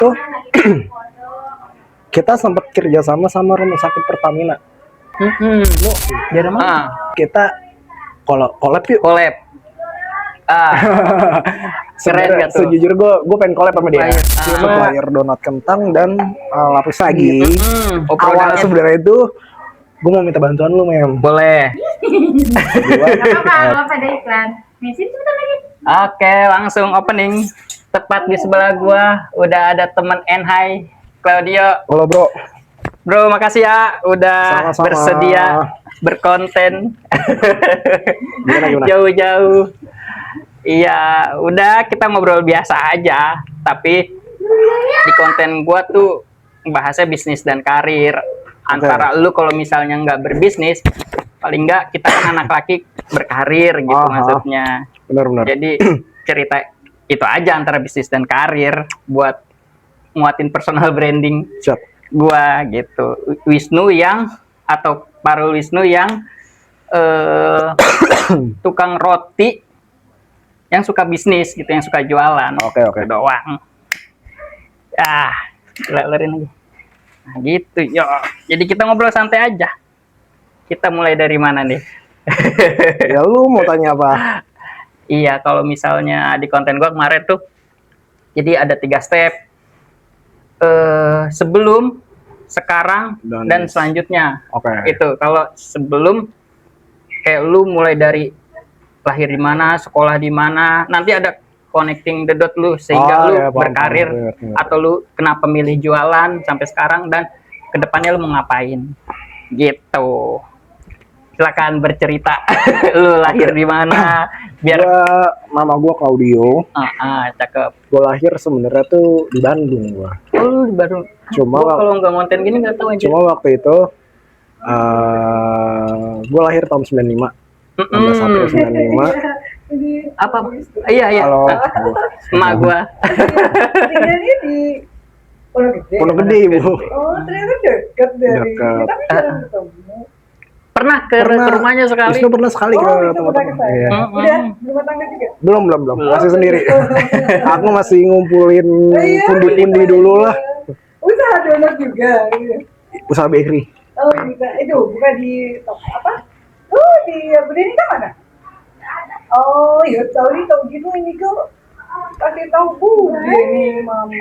tuh kita sempat kerja sama rumah sakit Pertamina. Lu, Dari mana? kita collab yuk. Collab. Keren gak tuh? Sejujur gue pengen collab sama dia. Cuma player donat kentang dan lapis lagi. Awal sebenarnya itu gue mau minta bantuan lu, Mem. Boleh. Apa ada iklan? Mesin sebentar lagi. Oke, langsung opening. Tepat di sebelah gua udah ada teman Enhai, Claudio. Halo, Bro. Bro, makasih ya udah Sama-sama. bersedia berkonten. Gimana? Jauh-jauh. Iya, udah kita ngobrol biasa aja, tapi di konten gua tuh bahasnya bisnis dan karir. Antara lu kalau misalnya nggak berbisnis, paling nggak kita kan anak laki berkarir gitu maksudnya. Benar. Jadi cerita itu aja antara bisnis dan karir buat nguatin personal branding Siap. gua gitu. Wisnu yang atau Parul Wisnu yang tukang roti yang suka bisnis gitu, yang suka jualan. Oke. Doang. Lelerin aja. Nah, gitu, yo. Jadi kita ngobrol santai aja. Kita mulai dari mana nih? Ya lu mau tanya apa? Iya, kalau misalnya di konten gua kemarin tuh, jadi ada 3 step. Sebelum, sekarang, dan selanjutnya. Oke. Itu kalau sebelum, kayak lu mulai dari lahir di mana, sekolah di mana, nanti ada connecting the dot lu sehingga lu berkarir atau lu kenapa milih jualan sampai sekarang dan kedepannya lu mau ngapain gitu. Silakan bercerita. Lu lahir di mana biar nama gua Claudio. Cakep. Gua lahir sebenarnya tuh di Bandung gua. Oh, lu baru. Cuma kalau nggak konten gini nggak tahu aja. Cuma waktu itu gua lahir tahun 95. 16 April 95. Apa? Iya. Halo. Emak gua. Tinggalnya di Pondok Gede, Bu. Oh, ternyata dekat dari. Dekat. Tapi jarang ketemu. Pernah ke rumahnya sekali. Wisnu pernah sekali ke itu teman-teman. pernah Iya. Udah berumah tangga juga? Belum. Masih sendiri. Aku masih ngumpulin pundi-pundi dulu lah. Usaha donat juga. Gitu. Usaha bakery. Oh, bisa. Itu buka di apa? Oh, di Berdiri kan mana? Oh, ya tahu gitu ini kok. Kasih tahu Bude nih, Mama.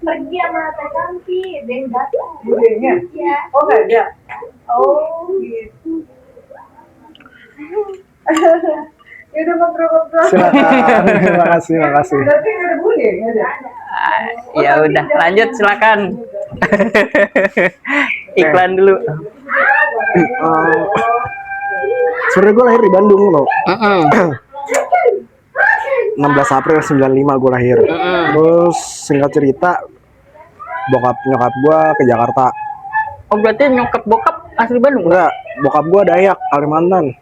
Pergi sama Teh Kanti, dan datang. Budenya? Iya. Oh, nggak ada. Oh, gitu. Ya udah ngobrol-ngobrol. Silakan. Terima kasih. Berarti nggak ada Bude, nggak ada. Ya udah, lanjut silakan. Iklan dulu. Sebenarnya gue lahir di Bandung loh. 16 April 95 gue lahir. Terus singkat cerita bokap nyokap gue ke Jakarta. Oh, berarti nyokap bokap asli Bandung? Enggak, bokap gue Dayak, Kalimantan.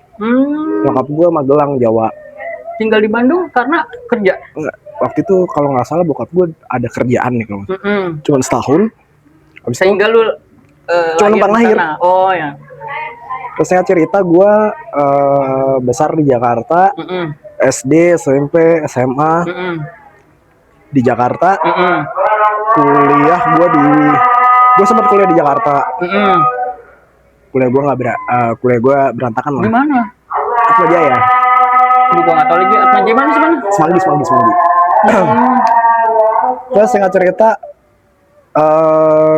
Nyokap gue Magelang, Jawa. Tinggal di Bandung karena kerja? Enggak, waktu itu kalau nggak salah bokap gue ada kerjaan nih kalau. Cuman setahun. Habis sehingga lu cuma numpang lahir. Oh ya. Terus singkat cerita gue besar di Jakarta. SD, SMP, SMA di Jakarta. Kuliah gue sempat kuliah di Jakarta. Kuliah gue berantakan lah. Di mana? Atma Jaya. Gue nggak tahu lagi. Atma Jaya mana sih, mana? Semanggi. Terus singkat cerita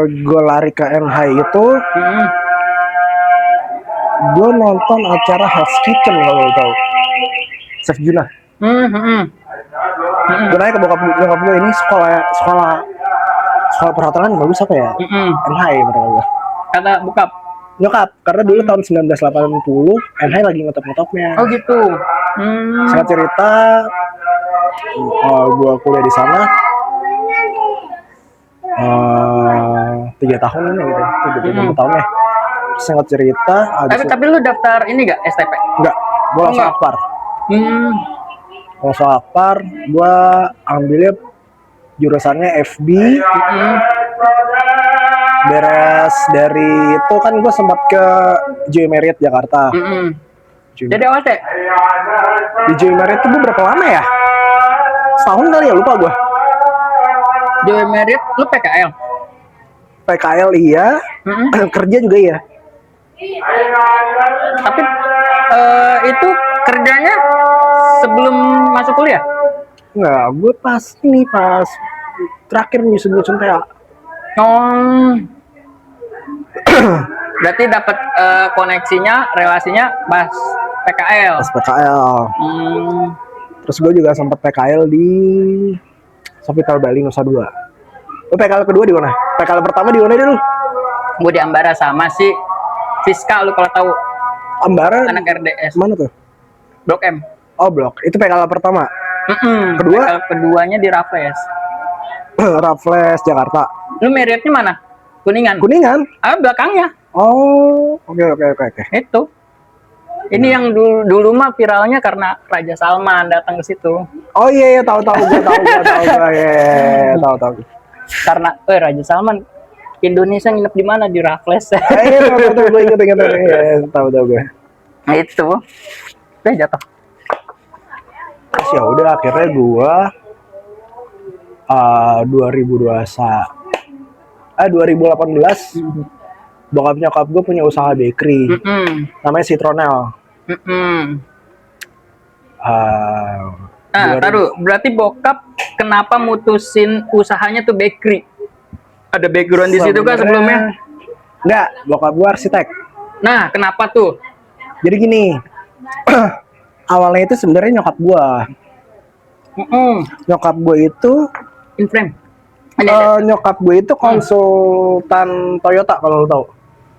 gue lari ke Enhai itu. Gue nonton acara Hell's Kitchen kalau lo tahu. Chef Juna. Gue nanya ke bokap gue, ini sekolah perhotelan bagus apa ya? Enhai menurut gue. Kata bokap. Nyokap, karena dulu tahun 1980 Enhai lagi ngetop-ngetopnya. Oh gitu. Singkat cerita, gue kuliah di sana 3 tahun ini gitu, 3 tahun ya. Singkat cerita, tapi lu daftar ini gak STP? Enggak, gue langsung akpar. Langsung akpar, gue ambilnya jurusannya FB. Beres dari itu kan gue sempat ke Joy Marriott Jakarta. Jadi awal teh? Di Joy Marriott itu gue berapa lama ya? Setahun kali ya, lupa gue. Joy Merit, lu PKL? PKL iya, kerja juga iya. Tapi itu kerjanya sebelum masuk kuliah? Enggak, gue pas terakhir nyusun PA. Oh, berarti dapat koneksinya, relasinya pas PKL. Pas PKL. Terus gue juga sempat PKL di Sofitel Bali Nusa Dua. Lu PKL kedua di mana? PKL pertama di mana deh lu? Gue di Ambara sama si Fiska, lu kalau tahu. Ambara. Anak RDS. Mana tuh? Blok M. Oh, Blok. Itu PKL pertama. Kedua? PKL keduanya di Raffles. Raffles Jakarta. Lu meritnya mana? Kuningan. Kuningan? Belakangnya. Oh, oke. Itu. Ini yang dulu mah viralnya karena Raja Salman datang ke situ. Oh iya, tahu gue tahu. Karena Raja Salman Indonesia nginep di mana, di Raffles. Tahu gue inget tahu gue. Nah, itu. Udah jatuh. Terus ya udah akhirnya gue 2018 bokap nyokap gue punya usaha bakery, namanya Citronel. Taruh, berarti bokap kenapa mutusin usahanya tuh bakery? Ada background di situ kan sebelumnya? Enggak, bokap gue arsitek. Nah, kenapa tuh? Jadi gini, awalnya itu sebenarnya nyokap gue. Nyokap gue itu in frame. Nyokap gue itu konsultan Toyota kalau lo tau.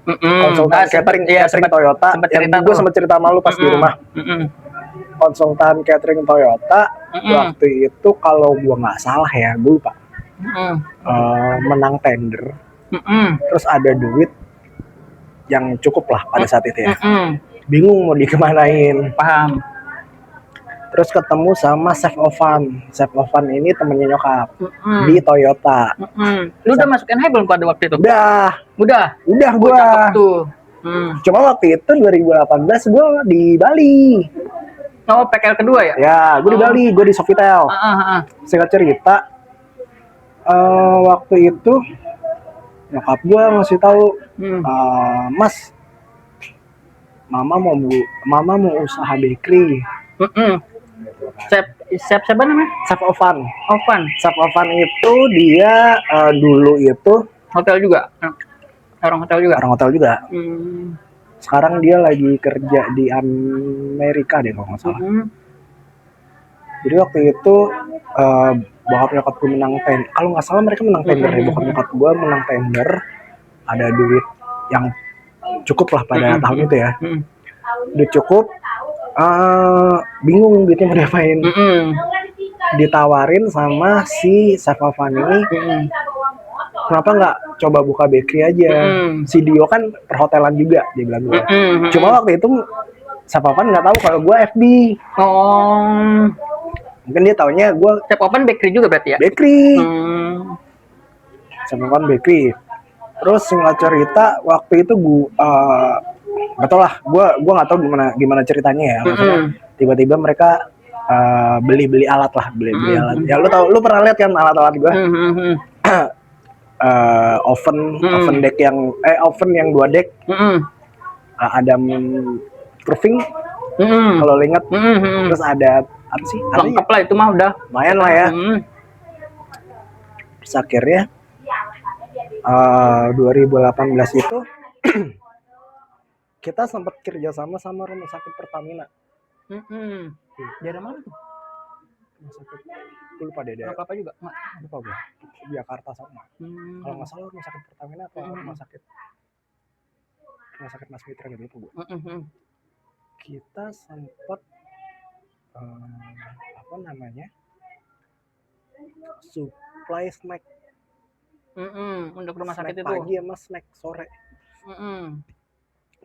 Konsultan catering Toyota. Yang gue sempat cerita sama lu pas di rumah. Konsultan catering Toyota. Waktu itu kalau gue nggak salah ya, gue lupa. Menang tender. Terus ada duit yang cukup lah pada saat itu ya. Bingung mau dikemanain. Paham. Terus ketemu sama Chef Ovan. Chef Ovan ini temennya nyokap di Toyota. Lu udah masuk NH belum pada waktu itu? Udah Cakep gua. tuh. Cuma waktu itu 2018 gua di Bali. Oh, PKL kedua ya? Ya, gua di Bali, gua di Sofitel. Singkat cerita, waktu itu nyokap gua ngasih tahu, Mas, mama mau usaha bakery. Chef siapa namanya? Chef Ovan. Chef Ovan itu dia dulu itu hotel juga. Orang hotel juga. Sekarang dia lagi kerja di Amerika deh kalau nggak salah. Jadi waktu itu bokap nyokap gue menang tender. Kalau nggak salah mereka menang tender ya. Bokap nyokap gue menang tender. Ada duit yang cukup lah pada tahun itu ya. Duit cukup. Bingung duitnya mau diapain. Ditawarin sama si Chef Ovan ini, kenapa nggak coba buka bakery aja. Si Dio kan perhotelan juga, dia bilang gue. Cuma waktu itu Chef Ovan nggak tahu kalau gue FB. Mungkin dia taunya gue Chef Ovan bakery juga berarti ya? Bakery. Chef Ovan bakery. Terus singkat cerita waktu itu gue nggak tau lah, gue nggak tahu gimana ceritanya ya. Maksudnya tiba-tiba mereka beli alat lah, beli alat. Ya lu pernah lihat kan alat-alat gue? Oven deck oven yang 2 deck. Ada curving. Kalau lo ingat. Terus ada apa sih? Lengkap lah itu mah udah. Lumayan lah ya. Terus akhirnya 2018 itu kita sempat kerjasama sama rumah sakit Pertamina. Daerah mana tuh? Rumah sakit, gue lupa deh. Apa juga? Lupa gue. Jakarta sama. Kalau nggak salah rumah sakit Pertamina atau rumah sakit Mas Mitra gitu gue. Kita sempat apa namanya? Supply snack. Untuk rumah sakit snack itu. Pagi sama snack sore.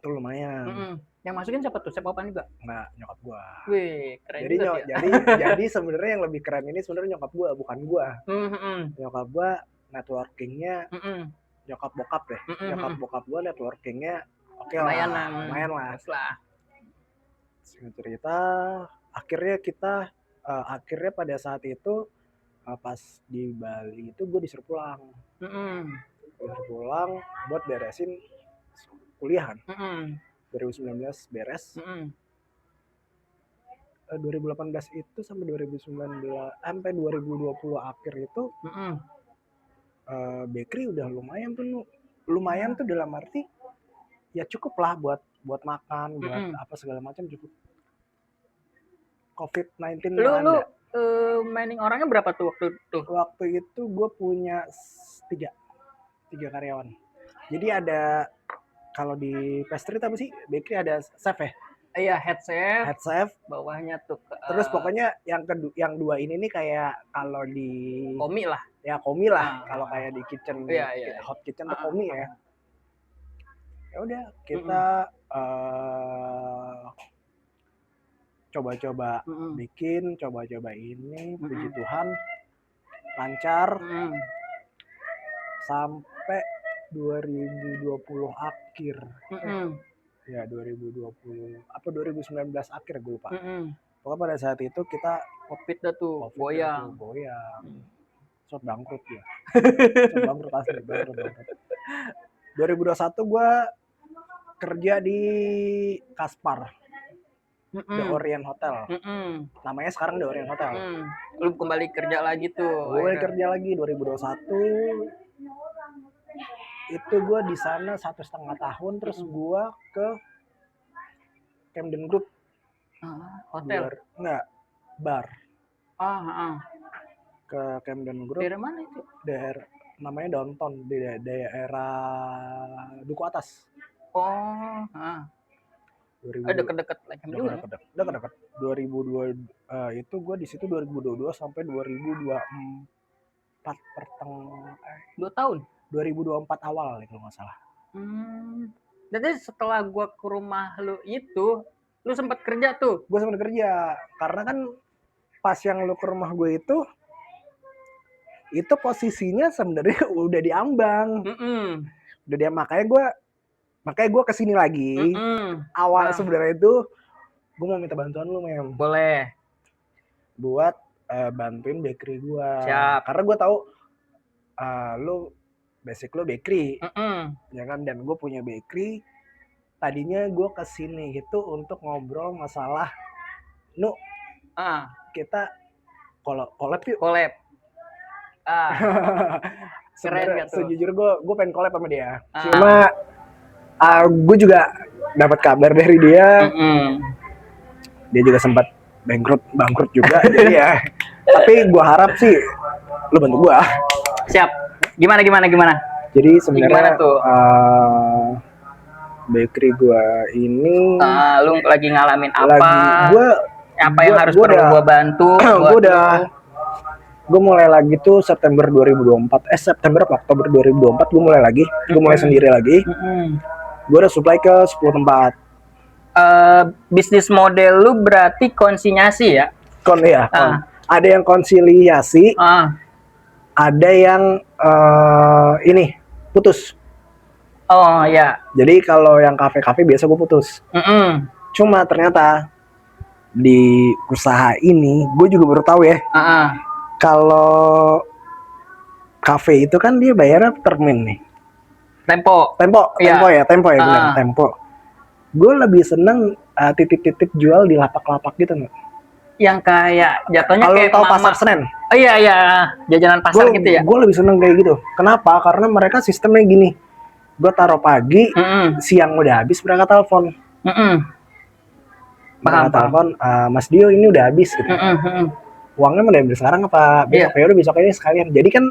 Itu lumayan. Yang masukin siapa tuh? Chef Ovan juga? Nggak, nyokap gua. Wih, keren jadi juga ya. jadi sebenarnya yang lebih keren ini sebenarnya nyokap gua, bukan gua. Nyokap gua networkingnya nyokap bokap deh. Nyokap bokap gua networkingnya oke lah. Lumayan lah. Singkat cerita, akhirnya pada saat itu pas di Bali itu gue disuruh pulang. Disuruh pulang buat beresin kuliah kan. 2019 beres. 2018 itu sampai 2019 sampai 2020 akhir itu bakery udah lumayan tuh dalam arti ya cukup lah buat makan, buat apa segala macam cukup. COVID-19 Lu manning orangnya berapa tuh waktu itu? Waktu itu gue punya tiga karyawan. Jadi ada kalau di pastry apa sih bakery ada chef ya? Iya, head chef. Bawahnya tuh. Terus pokoknya yang dua ini nih kayak kalau di komi lah. Ya komi lah. Kalau kayak di kitchen, hot kitchen tuh komi ya. Ya udah kita coba-coba bikin, coba-coba ini, puji Tuhan lancar sampai 2020 akhir. Ya 2020 apa 2019 akhir gue lupa. Pokoknya pada saat itu kita COVID dah tuh, goyang. Short bangkrut ya. Short bangkrut asli, bangkrut. 2021 gue kerja di Kaspar. The Orient Hotel. Namanya sekarang The Orient Hotel. Lu kembali kerja lagi tuh. Gue kerja lagi 2021. Itu gue di sana 1,5 tahun, terus gue ke Camden Group. Hotel? Enggak, bar. Ke Camden Group. Daerah mana itu? Namanya Downtown, di daerah Duku Atas. Deket-deket lagi juga. Deket-deket. 2002 itu gue di situ 2022 sampai 2024 pertengahan. 2 tahun. 2024 awal kalau nggak salah. Jadi setelah gue ke rumah lu itu, lu sempat kerja tuh? Gue sempat kerja, karena kan pas yang lu ke rumah gue itu posisinya sebenarnya udah diambang. Makanya gue kesini lagi. Awal sebenarnya itu gue mau minta bantuan lu, Mem. Boleh. Buat bantuin bakery gue. Siap. Karena gue tahu lu basic lo bakery, ya kan, dan gue punya bakery. Tadinya gue kesini gitu untuk ngobrol masalah, kita collab yuk. Sebenarnya sejujur gue pengen collab sama dia. Cuma gue juga dapat kabar dari dia, dia juga sempat bangkrut juga, jadi ya. Tapi gue harap sih lo bantu gue. Siap. Gimana? Jadi sebenarnya bakery gua ini lu lagi ngalamin apa? Apa yang harus perlu gua bantu? Gue mulai lagi tuh September 2024. September atau Oktober 2024 gue mulai lagi. Gue mulai sendiri lagi. Gue udah supply ke 10 tempat. Bisnis model lu berarti konsinyasi ya? Ada yang konsiliasi. Ada yang ini putus. Oh ya. Jadi kalau yang kafe-kafe biasa gue putus. Cuma ternyata di usaha ini gue juga baru tahu ya. Kalau kafe itu kan dia bayarnya termin nih. Tempo ya benar, tempo. Gue lebih seneng titip-titip jual di lapak-lapak gitu nggak? Yang kayak jatuhnya kalau kayak tahu pasar Senen. Iya, jajanan pasar gitu ya. Gue lebih seneng kayak gitu. Kenapa? Karena mereka sistemnya gini. Gue taruh pagi, siang udah habis, mereka telepon. Mereka telepon, Mas Dio ini udah habis gitu. Uangnya mau diambil sekarang apa? Besok ya udah besok ini sekalian. Jadi kan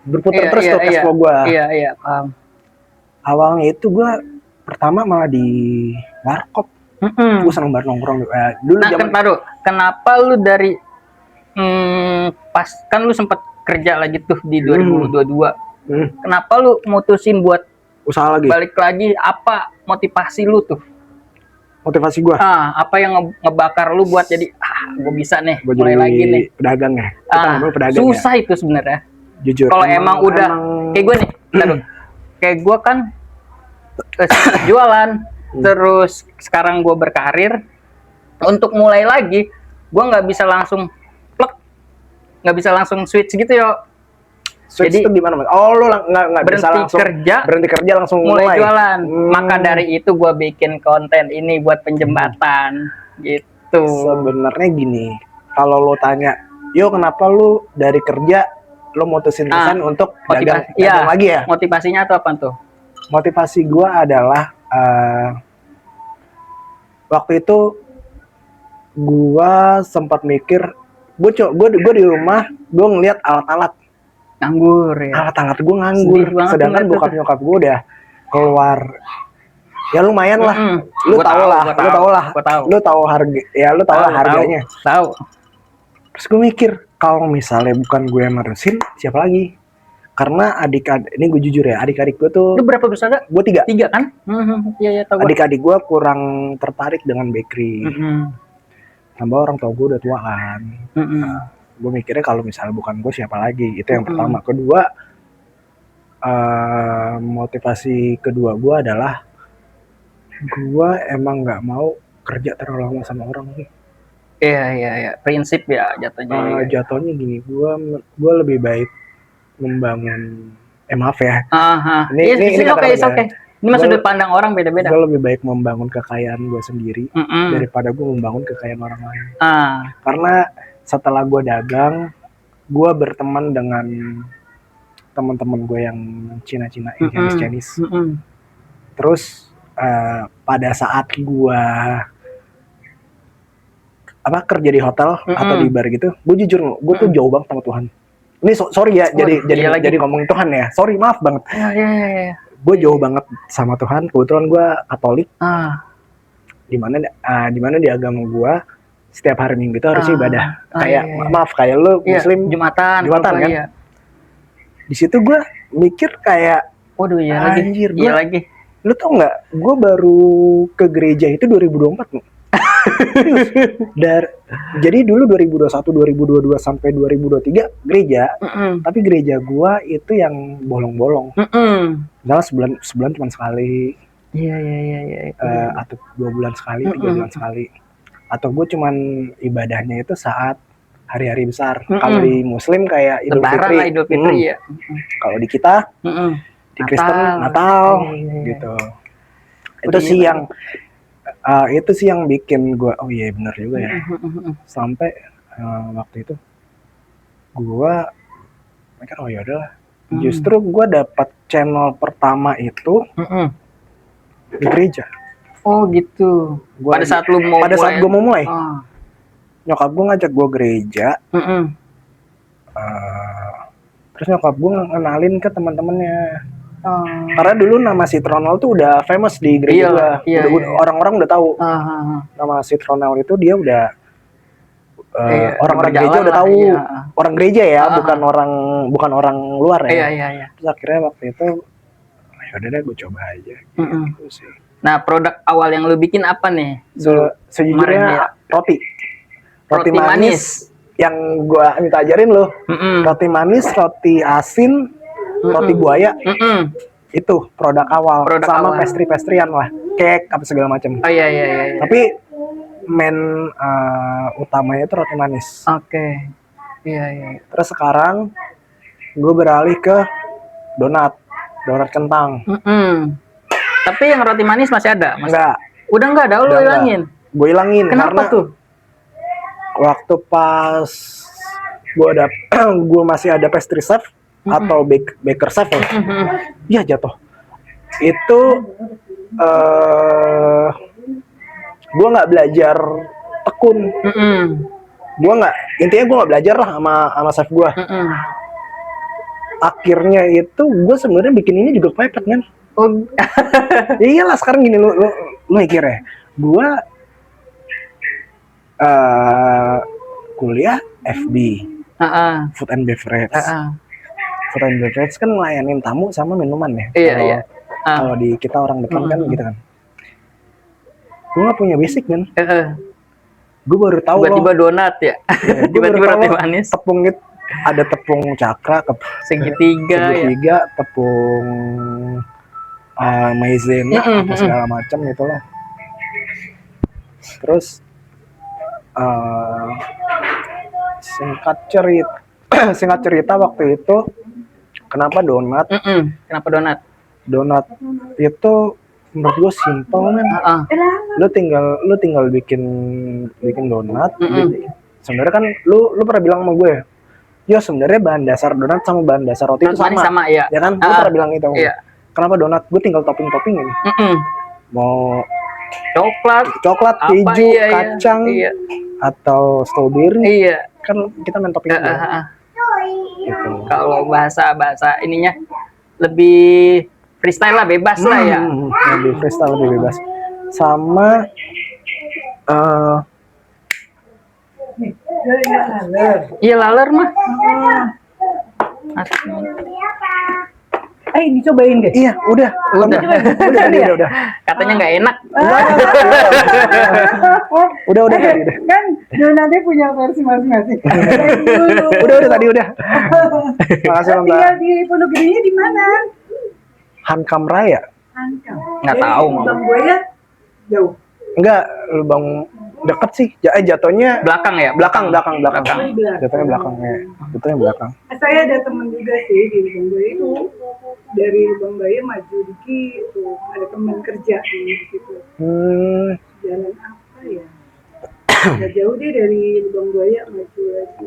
berputar terus tuh cash flow gue. Iya, paham. Awalnya itu gue pertama malah di warkop. Gue seneng banget nongkrong dulu. Kenapa lu dari pas kan lu sempet kerja lagi tuh di 2022. Kenapa lu mutusin buat usaha lagi? Balik lagi, apa motivasi lu tuh? Motivasi gue? Apa yang ngebakar lu buat jadi gue bisa nih gua mulai lagi nih pedagang ya? Susah ya? Itu sebenarnya. Jujur. Kalau emang udah kayak gue nih, kayak gue kan jualan. Terus sekarang gue berkarir, untuk mulai lagi gue nggak bisa langsung plek nggak bisa langsung switch gitu yo. Switch Jadi, itu gimana Mas? Oh lu nggak bisa langsung berhenti kerja langsung mulai jualan. Maka dari itu gue bikin konten ini buat penjembatan gitu. Sebenarnya gini, kalau lo tanya, yo kenapa lu dari kerja lo mutusin resign untuk dagang lagi ya? Motivasinya tuh apa tuh? Motivasi gue adalah waktu itu gue sempat mikir, gue di rumah gue ngeliat alat-alat Nganggur ya. Alat-alat gue nganggur, sedangkan bokap nyokap gue udah keluar. Ya lumayan lah, lu tau harga, ya lu tau lah harganya. Tahu. Terus gue mikir, kalau misalnya bukan gue yang nerusin, siapa lagi? Karena ini gue jujur ya, adik-adik gue tuh. Lu berapa bersaudara? Gue 3. 3 kan? Iya tahu. Adik-adik gue kurang tertarik dengan bakery. Tambah orang tua gue udah tua kan. Gue mikirnya kalau misalnya bukan gue siapa lagi, itu yang pertama. Kedua, motivasi kedua gue adalah gue emang nggak mau kerja terlalu lama sama orang nih. Iya, prinsip ya jatuhnya. Jatuhnya gini, gue lebih baik membangun, maaf ya. Ini oke. Ini mah sudut pandang orang beda-beda. Gue lebih baik membangun kekayaan gue sendiri daripada gue membangun kekayaan orang lain. Karena setelah gue dagang, gue berteman dengan teman-teman gue yang Cina-Cina, yang Chinese. Terus pada saat gue kerja di hotel atau di bar gitu, gue jujur, gue tuh jauh banget sama Tuhan. Ini sorry ya, jadi ngomongin Tuhan ya. Sorry, maaf banget. Iya. Gue jauh banget sama Tuhan. Kebetulan gue Katolik. Dimana di agama gue setiap hari Minggu itu harus ibadah. Maaf, kayak lu Muslim Jumatan kan. Iya. Di situ gue mikir kayak, waduh anjir, iya lagi. Lu tau nggak? Gue baru ke gereja itu 2024 loh. Jadi dulu 2021, 2022 sampai 2023 gereja, tapi gereja gue itu yang bolong-bolong. Misalnya sebulan cuma sekali. Iya. Atau 2 bulan sekali, 3 bulan sekali. Atau gue cuman ibadahnya itu saat hari-hari besar. Kalau di Muslim kayak Idul Fitri. Ya. Kalau di kita, di Kristen Natal, gitu. Itu sih yang bikin gue, oh iya benar juga ya. Sampai waktu itu gue mikir, oh yaudah. Justru gue dapat channel pertama itu di gereja. Oh gitu. Pada saat gue mau mulai. Nyokap gue ngajak gue gereja. Terus nyokap gue ngenalin ke teman-temannya. Karena dulu nama Citronel tuh udah famous di gereja gue. Orang-orang udah tahu. Nama Citronel itu dia udah orang-orang gereja udah tahu. Orang gereja ya, bukan orang luar ya. Iya. Terus akhirnya waktu itu, yaudah deh gue coba aja. Gitu sih. Nah, produk awal yang lu bikin apa nih? Sejujurnya roti manis yang gue minta ajarin lo. Roti manis, roti asin, roti buaya. Itu produk awal. Sama pastry-pastryan lah, cake apa segala macam. Oh iya. Tapi main utamanya itu roti manis. Oke. Iya. Terus sekarang gue beralih ke donat kentang. Tapi yang roti manis masih ada? Enggak. Udah enggak ada, lu hilangin? Gue hilangin. Kenapa tuh? Waktu pas gue masih ada pastry chef atau baker chef ya, jatuh. Itu gue nggak belajar tekun. Intinya gue nggak belajar lah sama chef gue. Akhirnya itu gue sebenarnya bikin ini juga pepet kan. Oh. Iyalah, sekarang gini lu mikir ya, gue kuliah FB, food and beverage. Food and beverage kan ngelayanin tamu sama minuman ya. Iya. Kalau di kita orang depan kan gitu kan. Gue nggak punya basic kan. Gue baru tahu tiba-tiba donat ya. Tiba-tiba roti manis. Tepung itu ada tepung cakra, segitiga, tepung maizena, apa segala macam itulah. Terus singkat singkat cerita waktu itu kenapa donat? Kenapa donat? Donat itu menurut gue simple men. Lu tinggal bikin donat. Sebenarnya kan lu pernah bilang sama gue ya, yo sebenarnya bahan dasar donat sama bahan dasar roti itu sama. Ya. Ya kan? Lu pernah bilang itu. Iya. Kenapa donat? Gue tinggal topping-toppingin. Mau coklat, apa, keju, iya, kacang, iya. atau strawberry. Iya. Kan kita main topping gitu. Kalau bahasa ininya lebih freestyle lah, bebas lah ya. Lebih freestyle, lebih bebas. Sama Iya, laler mah. Dicobain deh. iya, udah. Udah. Katanya nggak enak. Udah tadi udah. Kan donatnya punya versi masing-masing. Udah tadi udah. Makasih Mbak. Tinggal di Pondok Gedenya di mana? Hankam Raya. Hankam. Nggak tahu, Mama. Bang Buaya jauh. Enggak, Lubang deket sih. Jatuhnya Belakang ya? belakang. Belakang. Jatuhnya belakang ya. Jatuhnya belakang. Saya ada teman juga sih di Lubang Buaya itu. Dari Lubang Buaya maju dikit tuh. Ada teman kerja di situ. Jalan apa ya? Nggak jauh deh dari Lubang Buaya maju lagi.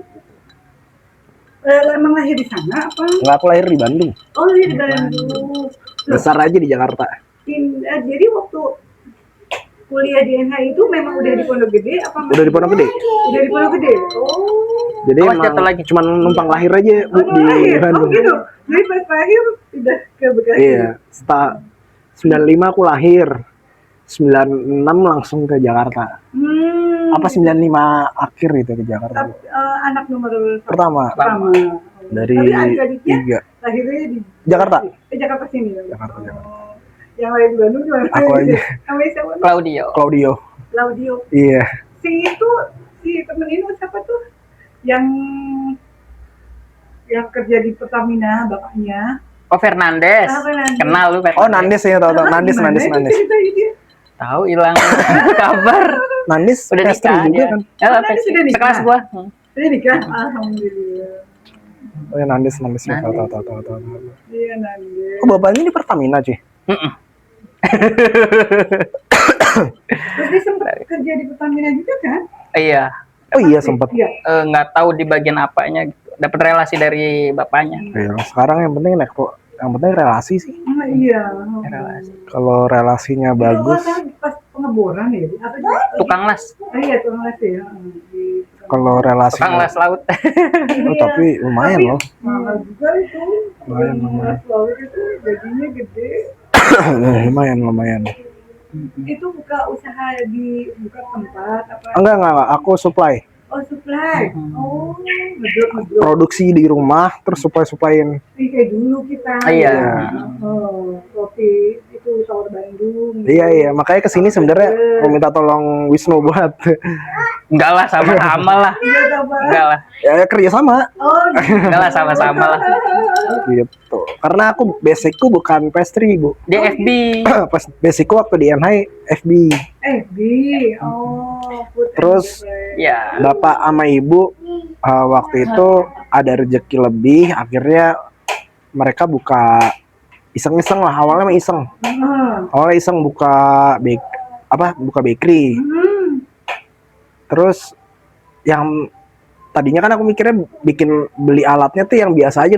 Emang lahir di sana apa? Enggak, aku lahir di Bandung. Oh, lahir di Bandung. Besar aja di Jakarta. Jadi waktu kuliah di NH itu memang udah di Pondok Gede apa? Udah di Pondok Gede. Udah di Pondok Gede. Oh. Jadi Awas emang jatuh lagi. cuman numpang lahir aja Bu, di Bandung. Oh gitu. Jadi pas lahir udah ke Bekasi. Iya, setelah 95 aku lahir. 96 langsung ke Jakarta. Apa 95 akhir itu ke Jakarta? Anak nomor Pertama dari Tapi adik-adiknya 3 lahirnya di Jakarta. Jakarta sini. Jakarta. Yang lahir di Bandung cuma Aku aja. Namanya siapa? Claudio. Claudio. Iya. Si temen ini siapa tuh? Yang kerja di Pertamina bapaknya. Oh, Fernandes. Kenal lu Fernandes. Oh, Nandes ya, tahu. Nandes. Tahu hilang kabar. Nandes Udah pastry nikah juga dia. kan? Nandes sudah nikah. Sekelas gua. Sudah nikah. Alhamdulillah. Oh ya, Nandes ya, tahu. Iya, Nandes. Oh, bapaknya di Pertamina, cuy. Terus dia sempat kerja di Pertamina juga kan? Iya. Oh iya, sempat. Iya. Nggak tahu di bagian apanya gitu. Dapat relasi dari bapaknya. Iya, sekarang yang penting relasi sih. Oh, iya. Relasi. Kalau relasinya bagus, Pas pengeboran ya? Apa sih? Tukang las. Iya, tukang las ya. kalau Tukang relasinya las laut. oh, tapi lumayan loh. Mahal juga itu. Lumayan. Las laut itu gajinya gede. lumayan. Itu buka usaha buka tempat apa? Enggak, aku supply. Oh, supply. Oh, ngedrop. Produksi di rumah terus supply-supplyin. Kayak dulu kita. Iya. Oh, roti itu Tower Bandung. Iya, makanya kesini sebenarnya mau minta tolong Wisnu buat Enggak lah, sama-sama lah. Iya, apa? Enggak lah. ya kerja sama Oh, Enggak lah, sama-sama lah. gitu. Karena aku basicku bukan pastry, Bu. Di FB. Pas basicku waktu di NH FB. FB. Oh, food and Terus beverage. Ya. Bapak sama Ibu waktu itu ada rezeki lebih, akhirnya mereka buka iseng-iseng lah, awalnya mah iseng. Awalnya iseng buka bakery. Terus yang tadinya kan aku mikirnya beli alatnya tuh yang biasa aja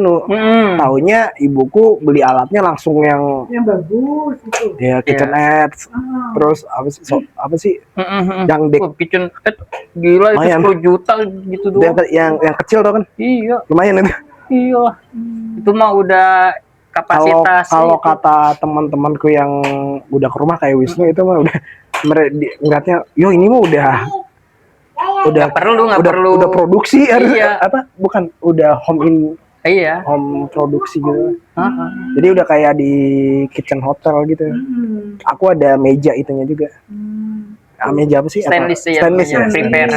Taunya ibuku beli alatnya langsung yang bagus gitu. ya kitchen aids. Terus apa sih yang kitchen gila itu Lumayan. 10 juta gitu doang. yang kecil tau kan? Iya. Lumayan itu. Iya. Itu mah udah kapasitas. Kalau kata teman-temanku yang udah ke rumah kayak Wisnu itu mah udah ngeliatnya, yo ini mah udah Nggak perlu. udah produksi Iya. bukan udah Iya. home produksi gitu. Jadi udah kayak di kitchen hotel gitu. Aku ada meja itunya juga. Meja apa sih? Stainless ya. Stainless ya. Prepare.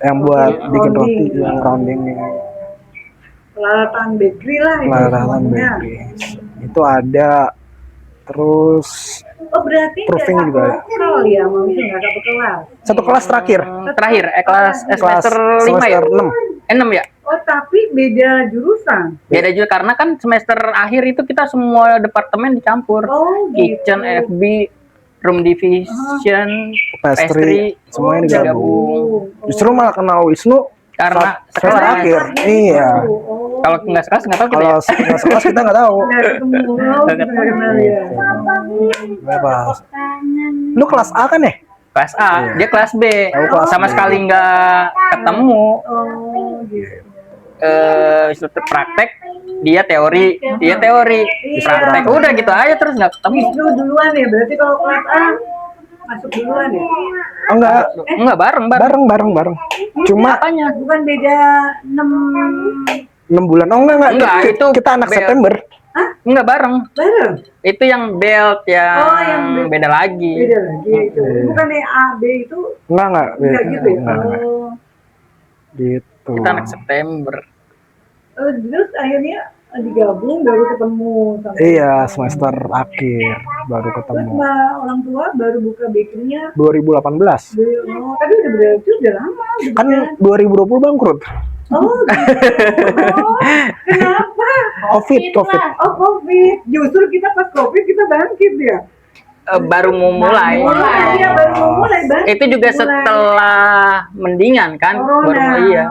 Yang buat bikin roti, yang roundingnya. peralatan bakery lah itu Peralatan semuanya. bakery. Itu ada. Terus Oh, berarti proofing nggak juga. satu kelas ya, Mami nggak satu kelas. satu kelas terakhir. Terakhir kelas semester 5 ya? semester 6. 6 ya. Oh, tapi beda jurusan. Beda juga karena kan semester akhir itu kita semua departemen dicampur. Oh, Kitchen, gitu. FB, room division, Pastry, semuanya digabung. Oh. Justru malah kenal Wisnu karena semester sekelas. akhir. Iya. Oh. Kalau nggak sekelas nggak tahu kita Kalau ya. nggak sekelas kita nggak tahu. Nggak ketemu, kita nggak kenal ya. Bebas. Lu kelas A kan ya? Kelas A, dia kelas B. Aku kelas Sama B. sekali nggak ketemu. Oh, gitu. Instruktur praktek, dia teori, praktek. Udah gitu aja terus nggak ketemu. Wisnu duluan ya, berarti kalau kelas A masuk duluan ya? Oh, enggak. Enggak bareng. Bareng. Cuma Apanya? Bukan beda 6 bulan. Oh enggak. Enggak, itu kita anak bel. September. Enggak bareng. bareng? Itu yang belt yang, Oh, yang belt. beda lagi. Beda lagi itu. Bukan A, B itu Enggak. enggak gitu ya? Enggak. Oh. Gitu. Kita anak September. Terus akhirnya digabung baru ketemu sama Iya, semester akhir baru Terus ketemu. orang tua baru buka bakerynya 2018. tapi udah berarti udah lama gitu Kan 2020 bangkrut. Oh gitu. Oh, kenapa? Covid. Oh Covid. Justru kita pas Covid kita bangkit ya. Baru mau mulai. Iya baru mau mulai bangkit. Itu juga setelah mendingan kan? Corona. Baru mau iya.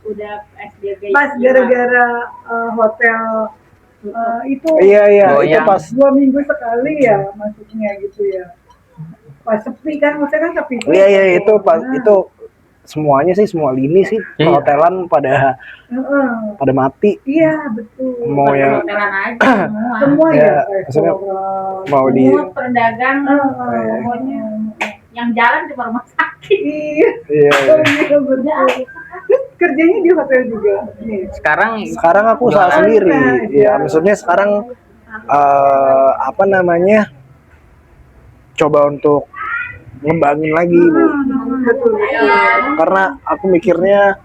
Udah PSBB. Pas gara-gara hotel itu Iya, Oh, itu yang- pas 2 minggu sekali ya masuknya gitu ya. Pas sepi kan, maksudnya kan sepi. Iya, itu pas itu semuanya sih, semua lini sih, Iya. perhotelan pada mati. Iya betul. Mau yang Hotelan aja semua. Semua ya. Ya, maksudnya mau di Semua pedagang Heeh. pokoknya yang jalan cuma rumah sakit. Iya. iya. Oh, iya betul. Terus kerjanya di hotel juga. Nih. Sekarang Aku usaha Jualan. sendiri. Ya, maksudnya sekarang apa namanya? Coba untuk ngembangin lagi, Bu. Betul. Karena aku mikirnya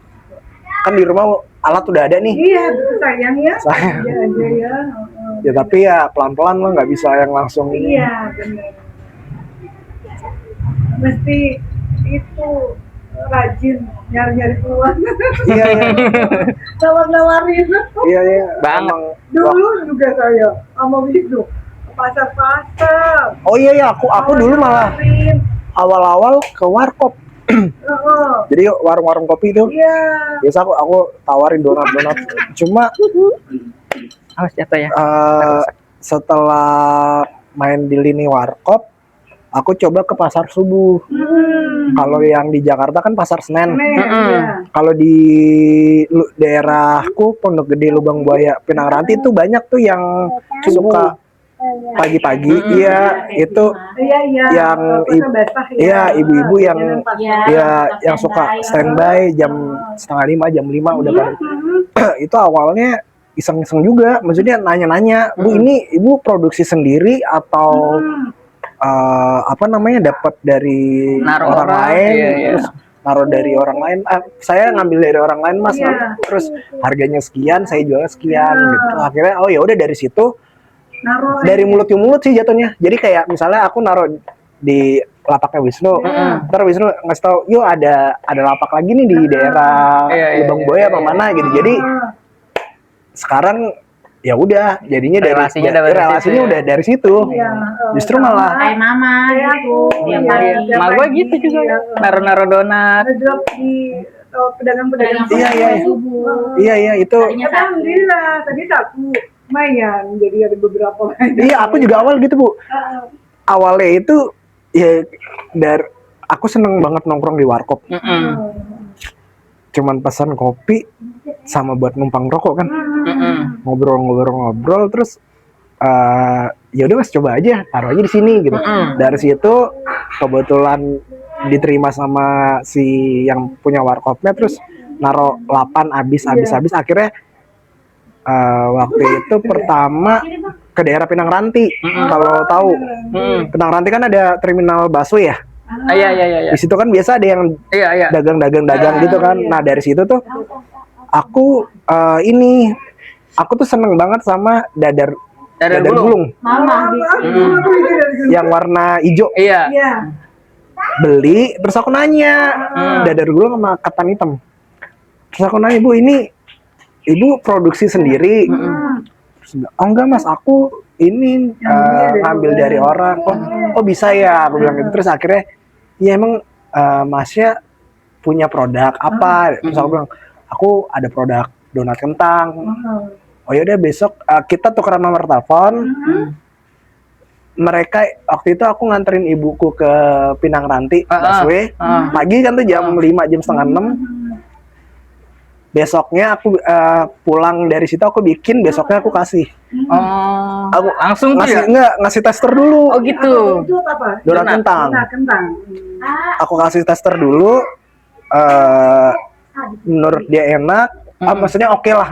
kan di rumah alat udah ada nih. Iya betul sayang ya. Sayang. Iya aja ya. Heeh. Ya tapi ya pelan-pelan lah, nggak bisa yang langsung ini. Iya benar. Mesti itu rajin nyari-nyari peluang. Iya. Nawar-nawarin. Iya. Banget. Emang- Dulu juga saya sama Wisnu ke pasar-pasar. Oh iya, aku dulu malah Nawarin. awal-awal ke warkop. Heeh. Jadi warung-warung kopi itu Iya. biasa aku tawarin donat. Cuma Awas jatuh ya. setelah main di lini warkop, aku coba ke pasar subuh. Kalau yang di Jakarta kan pasar Senen. Iya. Kalau di daerahku Pondok Gede, Lubang Buaya, Pinang Ranti tuh banyak tuh yang suka pagi-pagi. Iya, itu Iya. Yang Pasar basah ya. iya, ibu-ibu yang Jalan pasar. Iya. ya yang suka standby jam setengah 5, jam 5 udah pada. Itu awalnya iseng-iseng juga, maksudnya nanya-nanya, Bu ini ibu produksi sendiri atau apa namanya dapat dari Naruh orang orang, lain, iya. terus naruh dari orang lain. Saya ngambil dari orang lain Mas, Iya. terus harganya sekian, saya jualnya sekian Iya. gitu. Akhirnya oh ya udah dari situ, Naruh dari mulut ke mulut sih jatuhnya. Jadi kayak misalnya aku naruh di lapaknya Wisnu, ntar Wisnu ngasih tau, yuk ada lapak lagi nih di daerah Iya, Lubang iya, Buaya iya, apa mana gitu. Jadi sekarang ya udah jadinya relasinya situ ya. udah dari situ. Iya. Justru malah Kayak mama Kayak gitu. aku, Tiap iya. pagi. Tiap Ma gue pagi, gitu juga. iya. Naruh-naruh donat. ngedrop di pedagang-pedagang. Iya. Subuh. Iya itu. Tadinya Tapi alhamdulillah tadi satu lumayan, jadi ada beberapa lagi. Iya aku juga awal gitu Bu. Awalnya itu ya dari aku seneng banget nongkrong di warkop. Cuman pesan kopi sama buat numpang rokok kan. Ngobrol terus ya udah Mas coba aja taruh aja di sini gitu. Dari situ kebetulan diterima sama si yang punya warkopnya, terus naruh 8 habis akhirnya waktu itu pertama ke daerah Pinang Ranti. Kalau tahu Pinang Ranti kan ada terminal busway ya. Iya. Di situ kan biasa ada yang Iya. dagang gitu kan. Nah dari situ tuh aku aku tuh seneng banget sama dadar gulung Mama yang warna hijau. Iya. Beli terus aku nanya dadar gulung sama ketan hitam. Terus aku nanya, "Bu, ini Ibu produksi sendiri?" Terus dia bilang, "Oh enggak Mas, aku ini ngambil dari orang." Oh bisa ya, aku bilang gitu. Terus akhirnya, ya emang Masnya punya produk apa? Terus aku bilang, aku ada produk donat kentang. Oh yaudah besok kita tukeran nomor telepon. Mereka waktu itu aku nganterin ibuku ke Pinang Ranti, busway. Pagi kan tuh jam 5, jam setengah 6. Besoknya aku pulang dari situ aku bikin, besoknya aku kasih. Aku Langsung tuh ngasih ya? ngasih tester dulu. Oh gitu. Itu apa? Donat kentang. Donat kentang. Aku kasih tester dulu. Menurut dia enak. Maksudnya oke lah.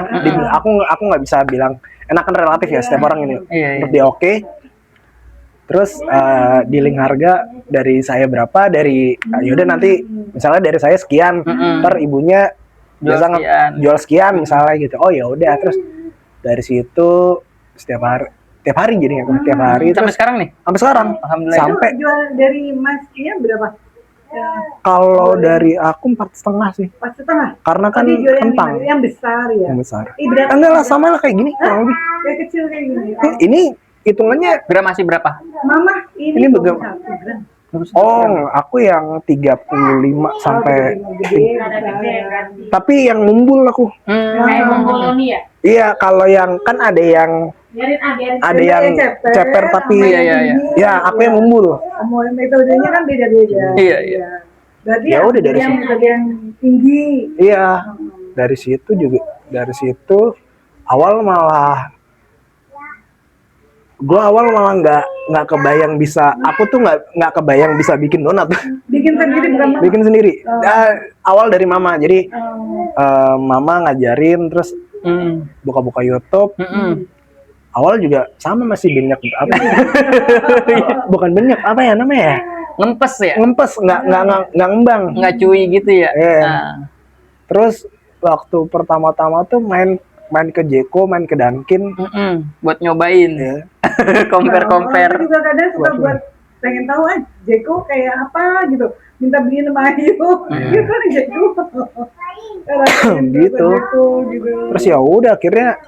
Aku nggak bisa bilang enak, kan relatif ya, setiap orang ini. Iya. Menurut dia oke. Terus dealing harga dari saya berapa, dari yaudah nanti misalnya dari saya sekian, ntar ibunya biasa jual sekian misalnya gitu. Oh ya udah, terus dari situ tiap hari jadi tiap hari Sampai terus sekarang nih? sampai sekarang. Alhamdulillah. Sampai Jual dari Masnya berapa? kalau dari aku 4,5 sih, 4,5. karena kan Dia jual kentang yang besar ya. yang besar. Berapa? Enggak lah, sama lah kayak gini kurang lebih. Kayak kecil kayak gini. Ini hitungannya Gram masih berapa? Mama Ini ini begam- 1 gram. aku yang 35 sampai Gede, besar. tapi yang mumbul aku. Kayak bomboloni ya? Iya, kalau yang kan ada yang Biarin. ada yang ceper tapi Iya. ya aku yang mumbul. Mau metodenya kan beda-beda. Iya. Berarti Ya udah dari yang situ. metode yang tinggi. Iya, dari situ awal malah nggak kebayang bisa, aku tuh nggak kebayang bisa bikin donat. Bikin sendiri bukan Mama? Bikin sendiri. Awal dari mama, jadi mama ngajarin, terus buka-buka YouTube. Awal juga sama, masih banyak apa? Bukan banyak, apa ya namanya? Ngempes ya? Ngempes, nggak ngembang. Nggak cuy gitu ya? Iya. Nah. Terus waktu pertama-tama tuh main ke Jeko, main ke Dunkin. Buat nyobain. Ya. Compare. Aku juga kadang suka buat pengen tahu Jeko kayak apa gitu. Minta beliin sama Ayu. Gitu kan Jeko. Gitu. Gitu. Terus ya udah akhirnya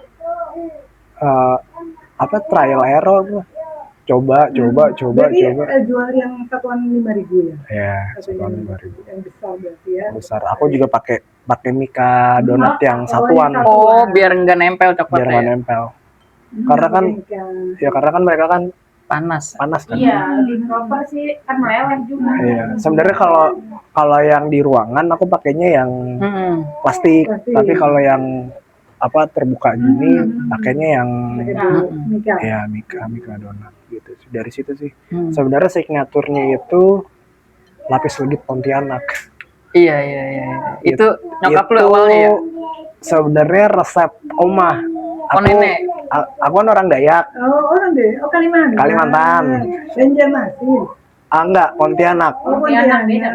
trial error, coba. Berarti jual yang satuan 5.000 ya? Ya, satuan 5.000. Yang besar berarti ya. Besar. Aku juga pakai Mika donat yang satuan, Oh, biar nggak nempel biar coklatnya. nggak nempel. Karena kan mereka kan Panas. kan. Iya, lebih proper sih, kan meleleh juga. Iya. Sebenarnya kalau yang di ruangan aku pakainya yang plastik, tapi kalau yang terbuka gini pakainya yang Mika. ya Mika donat gitu. Dari situ sih. Sebenarnya signaturnya itu lapis legit Pontianak. Iya. Itu nyokap lu awalnya ya? Sebenarnya resep oma. Nenek. Aku kan orang Dayak. Oh, orang deh. Oh, Kalimantan. Banjarmasin. Enggak, Pontianak. Oh, Pontianak beda.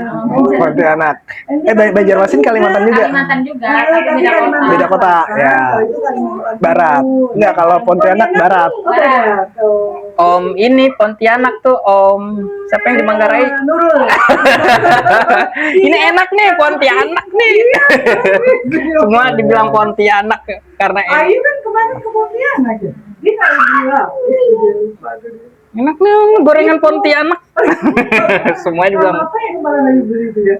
Pontianak. Banjarmasin Kalimantan juga. Kalimantan juga, Tapi tapi beda kota. Beda kota, ya. Kalau itu Kalimantan Barat. Timur. Enggak, kalau Pontianak barat. Oh, barat. Oh. Om ini Pontianak tuh Om siapa yang di Manggarai? Nurul. Ini enak nih Pontianak nih. Semua dibilang Pontianak karena Ayu kan kemarin ke Pontianak ya. Dia nggak bilang. Lupa dulu. enak nih gorengan Pontianak. Semuanya dibilang. Apa yang kemarin Ayu beli itu ya?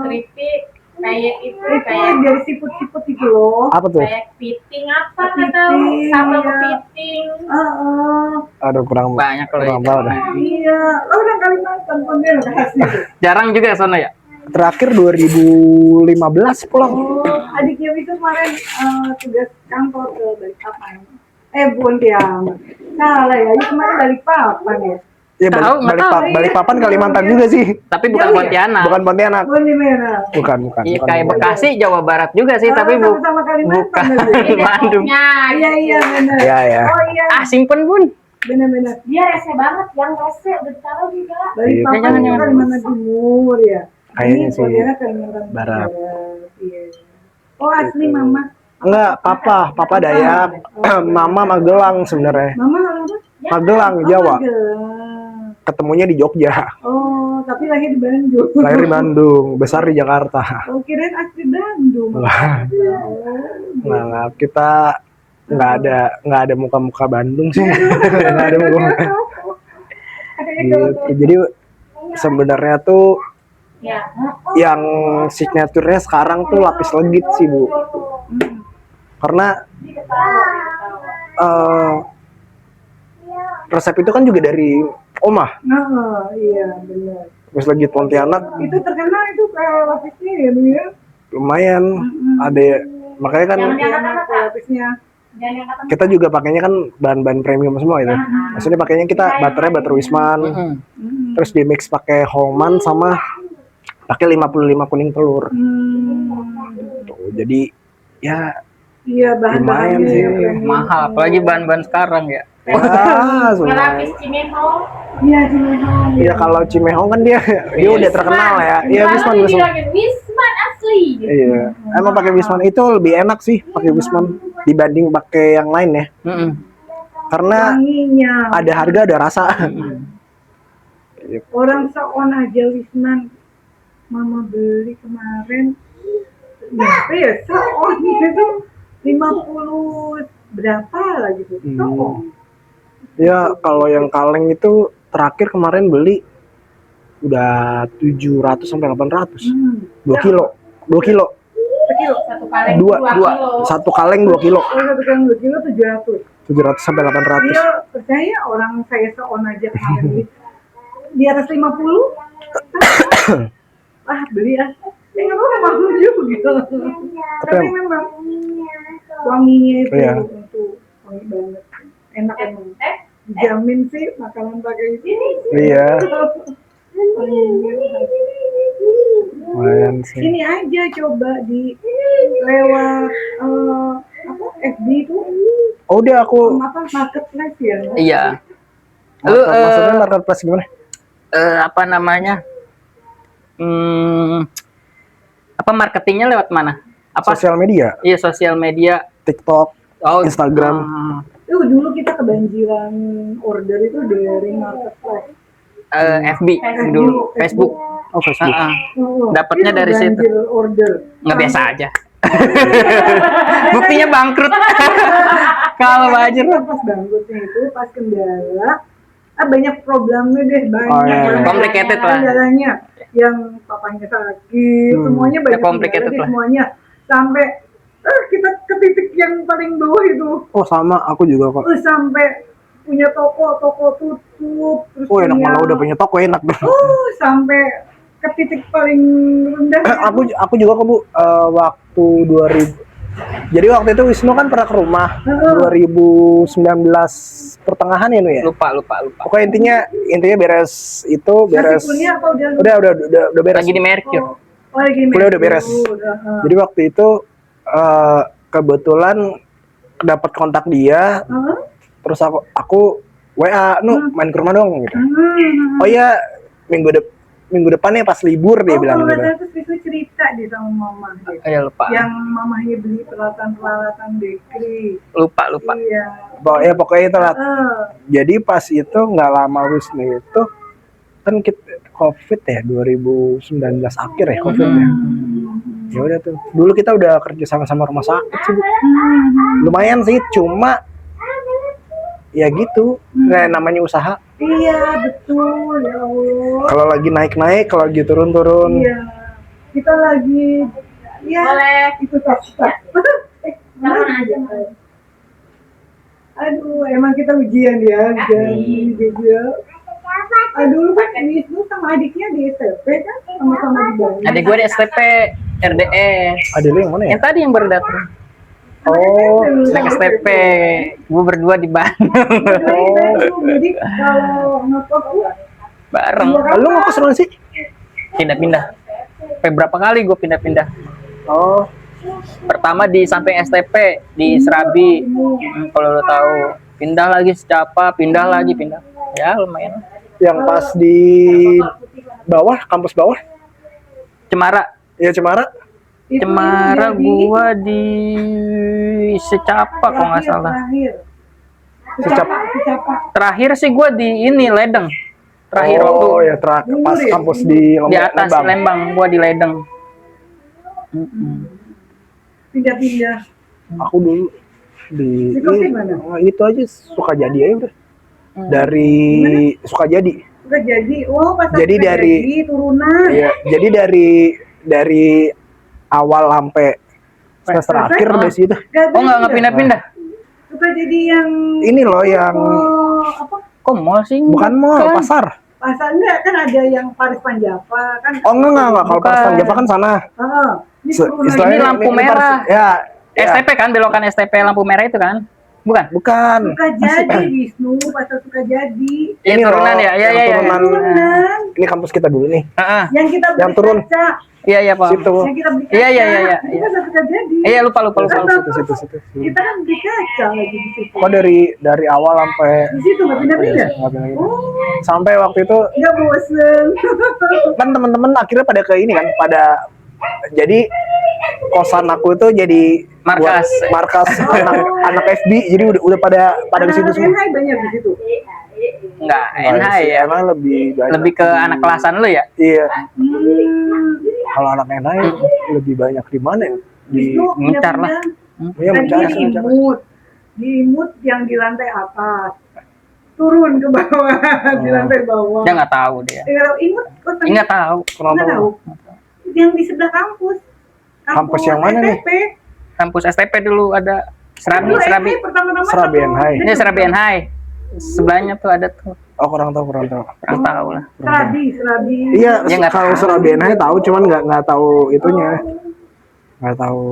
Keripik kayak itu Itu kayak dari siput-siput itu loh. Apa tuh? kayak kepiting apa nggak tahu sambal kepiting. Aduh, kurang Banyak kalau kurang itu. tahu dah. Iya. Oh, udah Kalimantan Pontianak asli. Jarang juga sana ya. Terakhir 2015 pulang. Oh, adiknya itu kemarin tugas kantor ke Balikpapan. Pontianak. Salah ya, ini kemarin Balikpapan ya. Ya, Tahu, nggak tahu. Balikpapan Kalimantan juga sih. Tapi bukan Jauh ya? Pontianak. Bukan Pontianak. Bone merah. Bukan. Iya kayak Bekasi Jawa Barat juga sih, tapi sama Kalimantan. bukan berarti. di Bandung. Iya benar. Iya, ya. Oh iya, Simpen Bun. benar-benar. Dia rese banget, yang rese udah ditaruh juga. Balikpapan Jangan, itu jangan. Kalimantan Timur ya. Kayaknya Ini sih Pontianak Kalimantan Barat. Iya. Oh asli mama. Enggak, papa Dayak, mama Magelang sebenarnya. Mama apa? Magelang, Jawa. Magelang. Ketemunya di Jogja. Oh, tapi Tapi lahir di Bandung. Lahir di Bandung, besar di Jakarta. Oh, kirain asli Bandung. Nah, kita nggak ada muka-muka Bandung sih. Nggak ada muka. Gitu. Jadi sebenarnya tuh yang signaturenya sekarang tuh lapis legit sih, Bu. Karena resep itu kan juga dari Omah. Nah, iya benar. Lapis legit Pontianak Itu terkenal itu kayak lapisnya ya, Bu ya. lumayan. Ada makanya kan Lapisnya. kita juga pakainya kan bahan-bahan premium semua itu. Maksudnya pakainya kita baterai Wisman. Terus di mix pakai Holman sama pakai 55 kuning telur. Tuh, jadi ya Iya, lumayan bahan-bahannya sih. yang premium. Mahal, apalagi bahan-bahan sekarang ya. Wah, Ngelapis Cimehong. Iya, Cimehong. ya kalau Cimehong kan dia udah terkenal ya. Iya, Wisman. Wisman asli. Iya, emang pakai Wisman itu lebih enak sih pakai Wisman dibanding pakai yang lain ya. Karena Wanginya. ada harga ada rasa. Orang seon aja Wisman. Mama beli kemarin. Berapa ya? Seon itu 50 berapa lah gitu. Seon. Ya kalau yang kaleng itu terakhir kemarin beli udah 700 sampai 800. 2 kilo. 2 kilo. Sekilo. Satu kaleng Dua. kilo. Satu kaleng 2 kilo. Oh, satu kali 2 kilo 700. 700 sampai 800. Iya, percaya orang saya seon aja kemarin beli di atas 50. Ah, beli ah. Nggak apa-apa, mahal juga. Tapi memang wanginya itu Iya. untuk wangi banget. Enak emang. Dijamin sih makanan pakai itu. Iya, Wanginya. lumayan sih. Ini aja coba di lewat apa FB itu Oh, udah aku apa marketplace ya? Iya. Lu maksudnya marketplace gimana? apa namanya? Apa marketingnya lewat mana? Apa? Sosial media, Iya, sosial media. TikTok, Oh, Instagram. Dulu kita kebanjiran order itu dari marketplace. FB dulu, Facebook. Oh, Facebook. Dapatnya Itu dari situ. banjir order. Nggak biasa aja. Buktinya bangkrut. Kalau banjir. Kita pas bangkrutnya itu pas kendala, banyak problemnya deh, banyak. Oh, iya. Complicated lah. Kendalanya yang papanya sakit, semuanya banyak complicated kendala deh, lah. semuanya sampai kita ke titik yang paling bawah itu. Oh, sama aku juga kok. Sampai punya toko tutup, terus Oh, enak mana udah punya toko enak dong. sampai ke titik paling rendah. Aku juga kok, Bu, waktu 2000. Jadi waktu itu Wisnu kan pernah ke rumah 2019 pertengahan ya, Nu ya. Lupa. Pokoknya intinya beres itu beres. Masih kuliah apa udah? Udah beres. Lagi di Mercure. Lagi Kuliah udah beres. Udah. Jadi waktu itu kebetulan dapat kontak dia, terus aku WA, Nu main ke rumah dong gitu. Oh iya, minggu depan ya pas libur dia bilang gitu. Terus itu cerita di sama mama gitu. Ayo lupa. Yang mamanya beli peralatan bakery. Lupa. Iya. Pokoknya itu lah. Jadi pas itu nggak lama Wisnu itu kan COVID ya 2019 akhir ya COVID ya. Ya udah tuh. Dulu kita udah kerja sama-sama rumah sakit sih, Bu. Lumayan sih, cuma ya gitu. Nah, namanya usaha. Iya, betul ya Allah. Kalau lagi naik-naik, kalau lagi turun-turun. Iya. Kita lagi Boleh. itu tak. Jangan aja. Aduh, emang kita ujian ya, ujian juga. Dulu kan Wisnu sama adiknya di STP kan, sama-sama di Bandung. Adik gue di STP RDS. Ada lu yang mana ya? Yang tadi yang baru datang. Oh, Naik STP. Gue berdua di Bandung. Jadi kalau ngekos tuh Bareng. lu ngekos mana sih? Pindah-pindah. Sampai berapa kali gue pindah-pindah. Oh, Pertama di samping STP di Serabi. Kalau lo tahu. Pindah lagi Secapa, pindah. Ya lumayan. yang pas di bawah, kampus bawah? Cemara. Ya Cemara. Cemara gua di Secapa kalau nggak salah. Secapa. Terakhir sih gua di ini Ledeng. Terakhir waktu Oh ya, pas kampus di di atas Lembang, gua di Ledeng. Pindah-pindah. Aku dulu di Di kos di mana? itu aja suka jadi aja udah. Dari suka jadi. Suka jadi. Oh, pas Jadi Suka dari- jadi, turunan. Iya, jadi dari awal sampai semester Sampai- akhir udah situ. Oh nggak pindah-pindah? Suka jadi yang Ini loh yang apa? Kok mall sih? bukan mall, Bukan. pasar. Pasar enggak kan ada yang Paris Panjapa kan. Oh enggak. Kalau Bukan. Paris Java kan sana. Heeh. Ini turunan. Istilahnya Ini lampu Paris- merah. Ya, ya. STP kan, belokan STP lampu merah itu kan? Bukan? Bukan. Suka jadi Wisnu, pasar suka jadi. Iya Ini turunan loh, ya? Iya yang iya iya. turunan. Turunan. Ini kampus kita dulu nih. Heeh. Yang kita beli Yang turun. kaca. Iya iya Pak. Situ. Yang kita beli kaca. Iya. Itu kan suka jadi. Iya lupa. Situ. Kita kan beli kaca lagi di situ. Kok dari awal sampai Di situ nggak pindah-pindah. nggak pindah-pindah. Oh, Sampai waktu itu nggak bosen. kan teman-teman akhirnya pada ke ini kan, pada jadi kosan aku itu jadi Markas. buat markas anak FB, jadi udah pada ke situ semua. Hai banyak di situ. Enggak, NH ya. Emang lebih banyak. Lebih ke anak kelasan lu ya? Iya. Hmm. Kalau anak NH lebih banyak di mana ya? Di Itu Mencar lah. pindah-pindah. Iya, Tadi Mencar, di imut. Di imut yang di lantai atas. Turun ke bawah, di lantai bawah. Dia nggak tahu dia. Kalau imut, kok tadi Nggak tahu. nggak tahu. Yang di sebelah kampus. Kampus yang mana nih? STP. Kampus STP dulu ada Serabi. Dulu STP pertama-tama Serabi satu. NH. Ini Serabi NH. Sebelahnya tuh ada tuh. Oh kurang tahu. Kurang tahu lah. Serabi. Iya, Ya, nggak kalau tahu. Surabaya NH tahu, cuman nggak tahu itunya. Nggak tahu.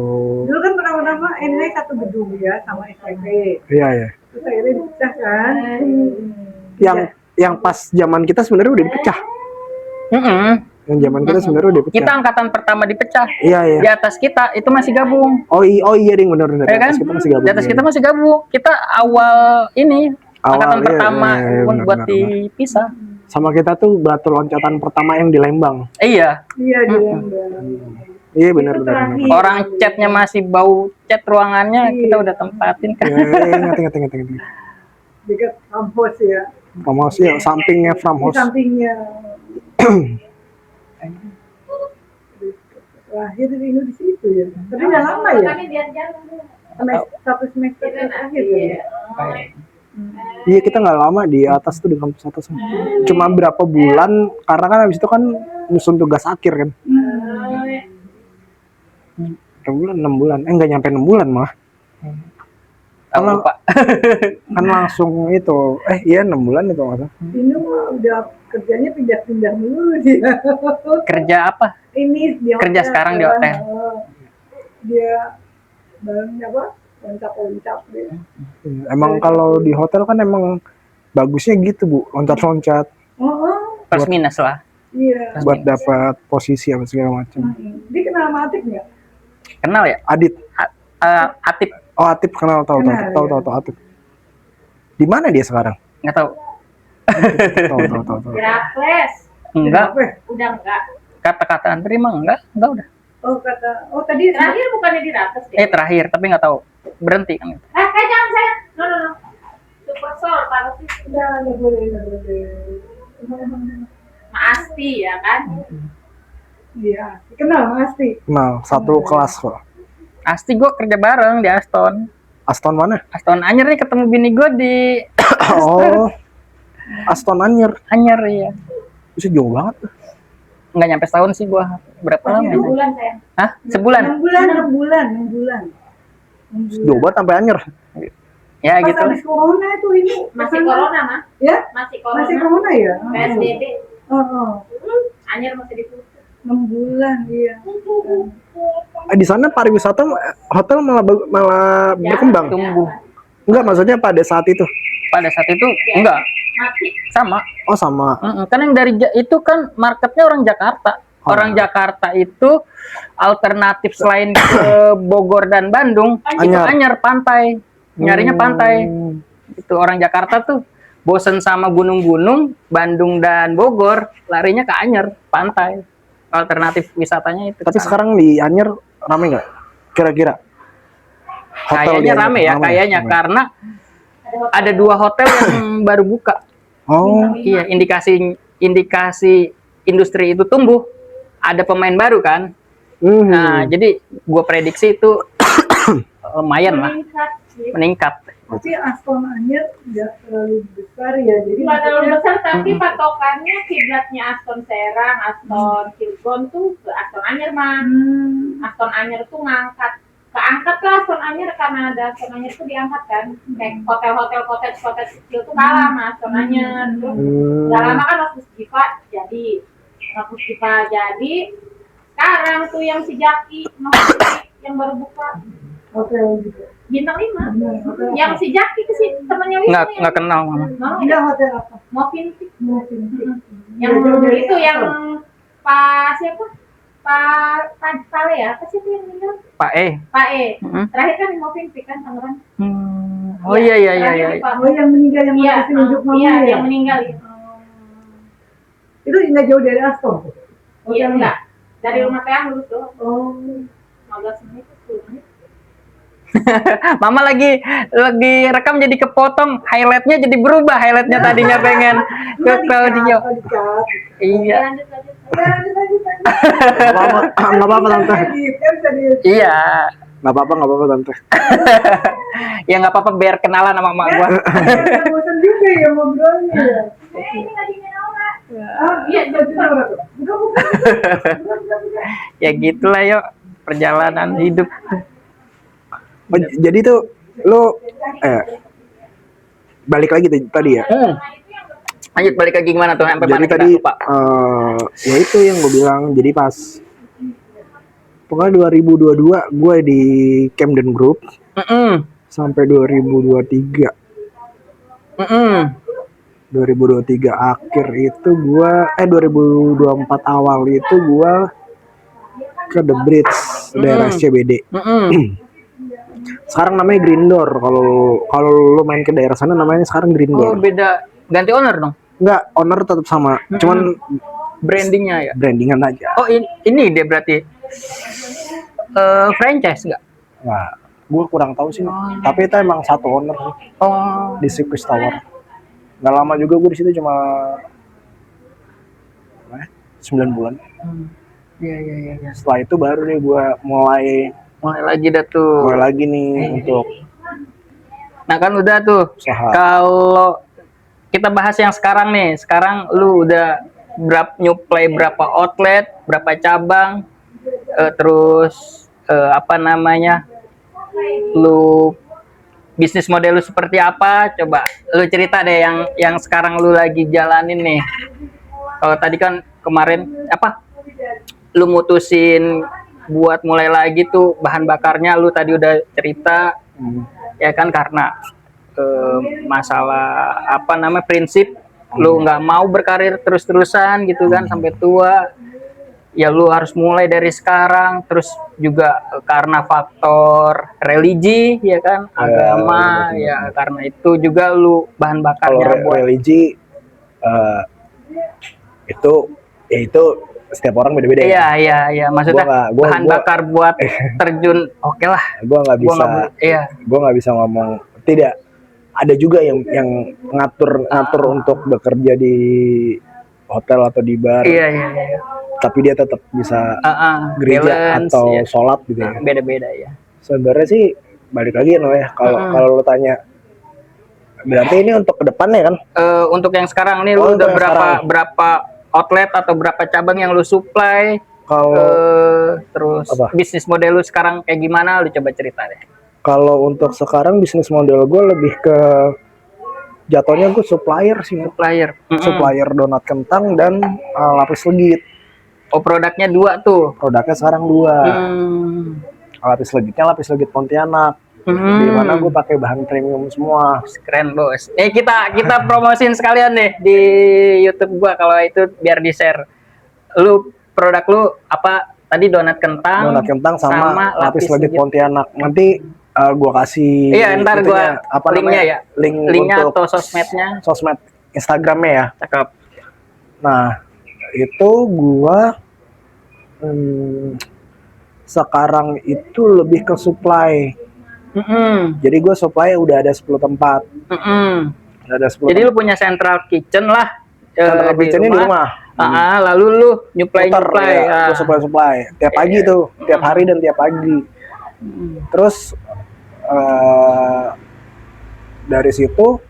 Dulu kan pertama-tama NH satu gedung ya sama STP. Iya. Terus akhirnya dipecah kan. Yang pas zaman kita sebenarnya udah dipecah. Yang zaman kita sebenarnya udah dipecah. Kita angkatan pertama dipecah. Iya. Di atas kita itu masih gabung. Oh iya ding, bener. Ya kan? Di atas kita masih gabung. Di atas kita masih gabung. Kita awal ini angkatan iya, pertama iya, pun benar, buat benar. dipisah. Sama kita tuh batu loncatan pertama yang di Lembang. Iya. Iya di Lembang. Iya benar. terakhir. Orang catnya masih bau cat ruangannya, kita udah tempatin kan. Ingat. Dekat kampus ya. Promosi ya, sampingnya From Di House. sampingnya. Terakhir ini di situ ya. Tapi udah lama ya. Kami biar jalan. Satu semester terakhir ya. Iya kita nggak lama di atas tuh, di kampus atas. Cuma berapa bulan, karena kan habis itu kan nyusun tugas akhir kan. Berapa bulan? 6 bulan. Nggak nyampe 6 bulan malah. Tahu lupa. Kan langsung itu. Iya 6 bulan itu nggak salah. Ini mah udah kerjanya pindah-pindah mulu dia. Kerja apa? Ini dia Kerja sekarang di hotel. Dia barangnya apa? Loncat-loncat dia. Emang kalau di hotel kan emang bagusnya gitu Bu, loncat-loncat Oh, Plus minus lah. iya. buat dapat posisi apa segala macam. Dia kenal sama Atik nggak? Kenal ya? Adit. Atip. Oh Atip kenal, tahu Atip. Di mana dia sekarang? Nggak tahu. Tahu. Herakles. Enggak. Apa? Udah enggak. Kata-kata antri mah enggak udah. Oh tadi Terakhir bukannya di Rates deh. Terakhir tapi nggak tahu. Berhenti kan. Jangan saya. No. Super Soul taruh sih. nggak boleh. Maasti ya kan. Iya, kenal pasti. Kenal, satu kelas kok. Asti gue kerja bareng di Aston. Aston mana? Aston Anyer nih, ketemu bini gue di Oh, Aston Anyer. Anyer ya. Bisa jauh banget tuh. Nggak nyampe setahun sih gue. Berapa lama? Masih ya? 2 bulan saya. Hah? Sebulan? 6 bulan. Jauh banget sampai Anyer. Ya Pas gitu. habis corona itu ini Masih corona mah. Ya, Masih masih corona. corona ya. PSBB. Oh. Anyer masih ditutup. 6 bulan iya. Di sana pariwisata hotel malah berkembang. Tumbuh. Enggak, maksudnya pada saat itu. Pada saat itu enggak Mati. sama. Oh sama. Kan yang dari itu kan marketnya orang Jakarta. Orang Jakarta itu alternatif selain ke Bogor dan Bandung, itu Anyer. Anyer pantai. Nyarinya pantai. Itu orang Jakarta tuh bosen sama gunung-gunung, Bandung dan Bogor, larinya ke Anyer pantai. Alternatif wisatanya itu. Tapi sana. sekarang di Anyer rame nggak? Kira-kira? Hotel di kayaknya Anyer rame ya, kayaknya Rame. karena ada 2 hotel yang baru buka. Oh, Iya, indikasi indikasi industri itu tumbuh, ada pemain baru kan. Nah, jadi gue prediksi itu lumayan lah meningkat. Tapi Aston Anyar nggak terlalu besar ya, jadi Nggak terlalu besar, tapi patokannya kiblatnya Aston Serang, Aston Cilegon tuh ke Aston Anyar mah. Aston Anyar tuh keangkat lah Aston Anyar, karena ada Aston Anyar tuh diangkat kan. Kayak hotel-hotel cottage kecil tuh kalah sama Aston Anyar. Terus nggak lama kan Raffles Diva jadi sekarang tuh yang si Jaki yang baru buka hotel gitu. bintang 5 yang si Jaki ke si temannya Wisnu Nggak kenal mama. Iya, hotel apa? Movinpick Mungkin. yang itu yang Pak siapa Pak Pale ya, apa sih itu yang meninggal? Pak E. Pak E. Terakhir kan di Movinpick kan Tangerang. Oh iya. Oh, yang meninggal yang Iya, masih nunjuk mama iya, ya? yang meninggal itu. Itu nggak jauh dari Aston. Iya, enggak. Dari rumah Teang lurus doang. Oh. 15 menit, 10 menit. Mama lagi rekam jadi kepotong, highlightnya jadi berubah, highlightnya tadinya pengen ke Claudio. Iya. Lanjut. Nggak apa-apa tante. Iya. Nggak apa-apa tante. Ya nggak apa-apa biar kenalan sama emak gua. Bosan juga ya ngobrolnya ya. Ini tadinya Naura. Iya, jadi Naura tuh. Bukan. Ya gitulah yuk perjalanan hidup. Oh, jadi tuh lo balik lagi tadi ya. Lanjut balik lagi gimana tuh sampai Jadi mana kita tadi lupa. ya itu yang gue bilang, jadi pas pokoknya 2022 gue di Camden Group sampai 2023. 2023 akhir itu gue 2024 awal itu gue ke The Bridge daerah SCBD. Sekarang namanya Green Door. Kalau lu main ke daerah sana namanya sekarang Green Oh Door. beda, ganti owner dong. Enggak, owner tetap sama. Cuman Brandingnya ya. brandingan aja. Oh ini dia berarti franchise nggak? Nah, gue kurang tahu sih. Tapi itu emang satu owner sih, Oh di Circus Tower. Nggak lama juga gue di situ, cuma 9 bulan. Iya. Setelah itu baru nih gue mulai Lagi dah tuh. lagi nih untuk Nah kan udah tuh. usaha. Kalau kita bahas yang sekarang nih, sekarang lu udah nyuplai berapa outlet, berapa cabang, terus apa namanya, lu bisnis model lu seperti apa? Coba lu cerita deh yang sekarang lu lagi jalanin nih. Kalau tadi kan kemarin apa? Lu mutusin buat mulai lagi tuh bahan bakarnya lu tadi udah cerita, ya kan, karena masalah apa namanya prinsip lu nggak mau berkarir terus-terusan gitu kan sampai tua, ya lu harus mulai dari sekarang. Terus juga karena faktor religi ya kan, agama ya, karena itu juga lu bahan bakarnya Kalau buat religi itu setiap orang beda-beda. Iya maksudnya bahan bakar buat terjun. Oke lah, Gue nggak bisa ngomong tidak. Ada juga yang ngatur untuk bekerja di hotel atau di bar. Iya. Tapi dia tetap bisa gereja balance, atau ya. sholat gitu ya. Beda-beda ya. Sebenarnya sih balik lagi ya. Kalau lo tanya, berarti ini untuk kedepannya kan? Untuk yang sekarang nih lu udah berapa outlet atau berapa cabang yang lu supply? Kalau Terus apa? bisnis model lu sekarang kayak gimana? Lu coba cerita deh. Kalau untuk sekarang bisnis model gue lebih ke jatuhnya gue supplier sih. Supplier donat kentang dan lapis legit. Oh, produknya 2 tuh. Produknya sekarang 2. Lapis legit Pontianak. Di mana gue pakai bahan premium semua. Keren bos. Kita promosin sekalian deh di YouTube gua, kalau itu biar di share. Lu produk lu apa tadi? Donat kentang sama lapis legit Pontianak. Nanti gua kasih ntar gua linknya ya. Linknya untuk atau sosmed Instagramnya ya. Cakep. Nah itu gua sekarang itu lebih ke supply. Jadi gue supply udah ada 10 tempat. Jadi lu punya central kitchen lah Tempat kitchennya di rumah. Lalu lu nyuplai Muter, ya, ya. gua supply tiap pagi tuh, tiap hari dan tiap pagi. Terus dari situ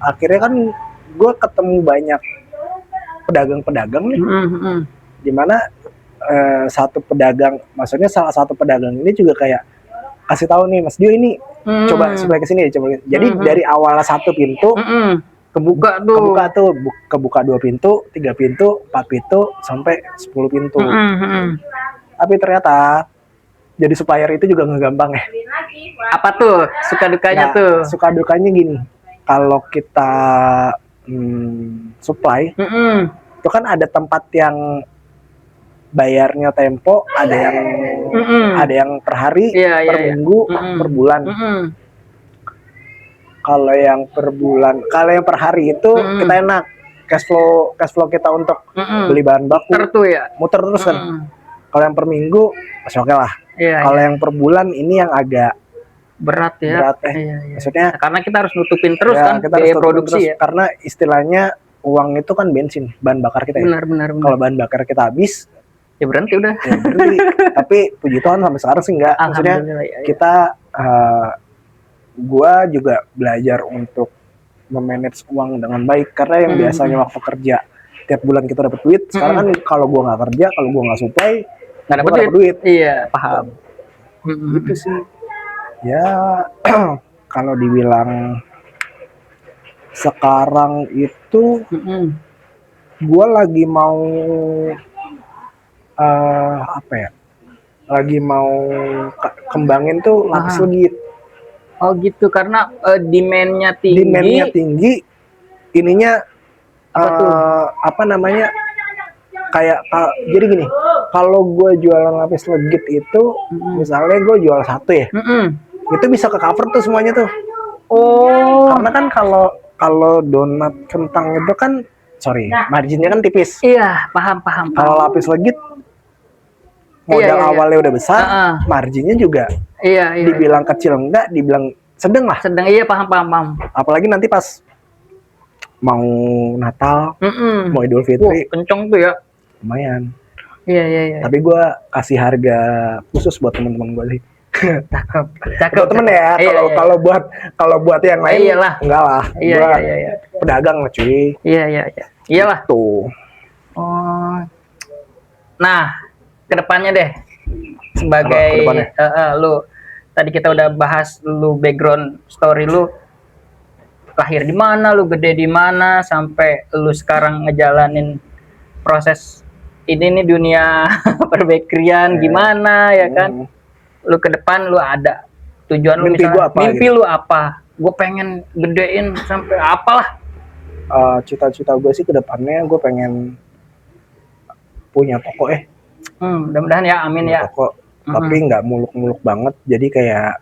akhirnya kan gue ketemu banyak pedagang-pedagang nih, dimana satu pedagang, maksudnya salah satu pedagang ini juga kayak kasih tahu nih, Mas Dio ini coba supply ke sini, coba. Jadi dari awal satu pintu kebuka tuh, kebuka 2 pintu, 3 pintu, 4 pintu, sampai 10 pintu. Tapi ternyata jadi supplier itu juga nggak gampang ya. Apa tuh suka dukanya Nah, tuh? suka dukanya gini, kalau kita supply, itu kan ada tempat yang bayarnya tempo, ada yang per hari, per minggu, per bulan. Kalau yang per bulan, kalau yang per hari itu kita enak, cash flow kita untuk beli bahan baku muter terus kan. Kalau yang per minggu masih oke lah. Kalau yang per bulan ini yang agak berat ya. Maksudnya karena kita harus nutupin terus ya, kan kita biaya harus produksi terus, ya. karena istilahnya uang itu kan bensin, bahan bakar kita ya. Benar. Kalau bahan bakar kita habis, Ya berhenti udah. ya berhenti. Tapi puji Tuhan sampai sekarang sih enggak. Maksudnya kita gua juga belajar untuk memanage uang dengan baik, karena yang biasanya waktu kerja tiap bulan kita dapat duit, sekarang kan kalau gua nggak kerja, kalau gua nggak supply, nggak dapat duit. Iya, paham. Gitu sih. Ya kalau dibilang sekarang itu gua lagi mau apa ya? Lagi mau kembangin tuh lapis legit. Oh gitu, karena demand-nya tinggi. Demand-nya tinggi, ininya apa namanya? Kayak jadi gini, kalau gue jualan lapis legit itu, misalnya gue jual satu ya, itu bisa ke cover tuh semuanya tuh. Oh. Karena kan kalau donat kentang itu kan, marginnya kan tipis. Iya, paham. Kalau lapis legit, modal awalnya udah besar, marginnya juga. Iya. Dibilang kecil enggak, dibilang sedang lah. Sedang, iya, paham. Apalagi nanti pas mau Natal, mau Idul Fitri, kenceng tuh ya. lumayan. Iya. Tapi gue kasih harga khusus buat teman-teman gue sih. Cakep. Temen ya. Kalau buat yang lain, enggak lah. Iya. Pedagang lah cuy. Iya. Iyalah. Tuh. Oh. Nah, kedepannya deh, sebagai lu tadi kita udah bahas lu background story lu, lahir di mana, lu gede di mana, sampai lu sekarang ngejalanin proses ini nih dunia perbekrian gimana ya kan? Lu ke depan lu ada tujuan lu, mimpi lu apa? Gue pengen gedein sampai apalah. Cita-cita gue sih ke depannya gue pengen punya toko mudah-mudahan ya, amin ya. Toko, tapi nggak muluk-muluk banget. Jadi kayak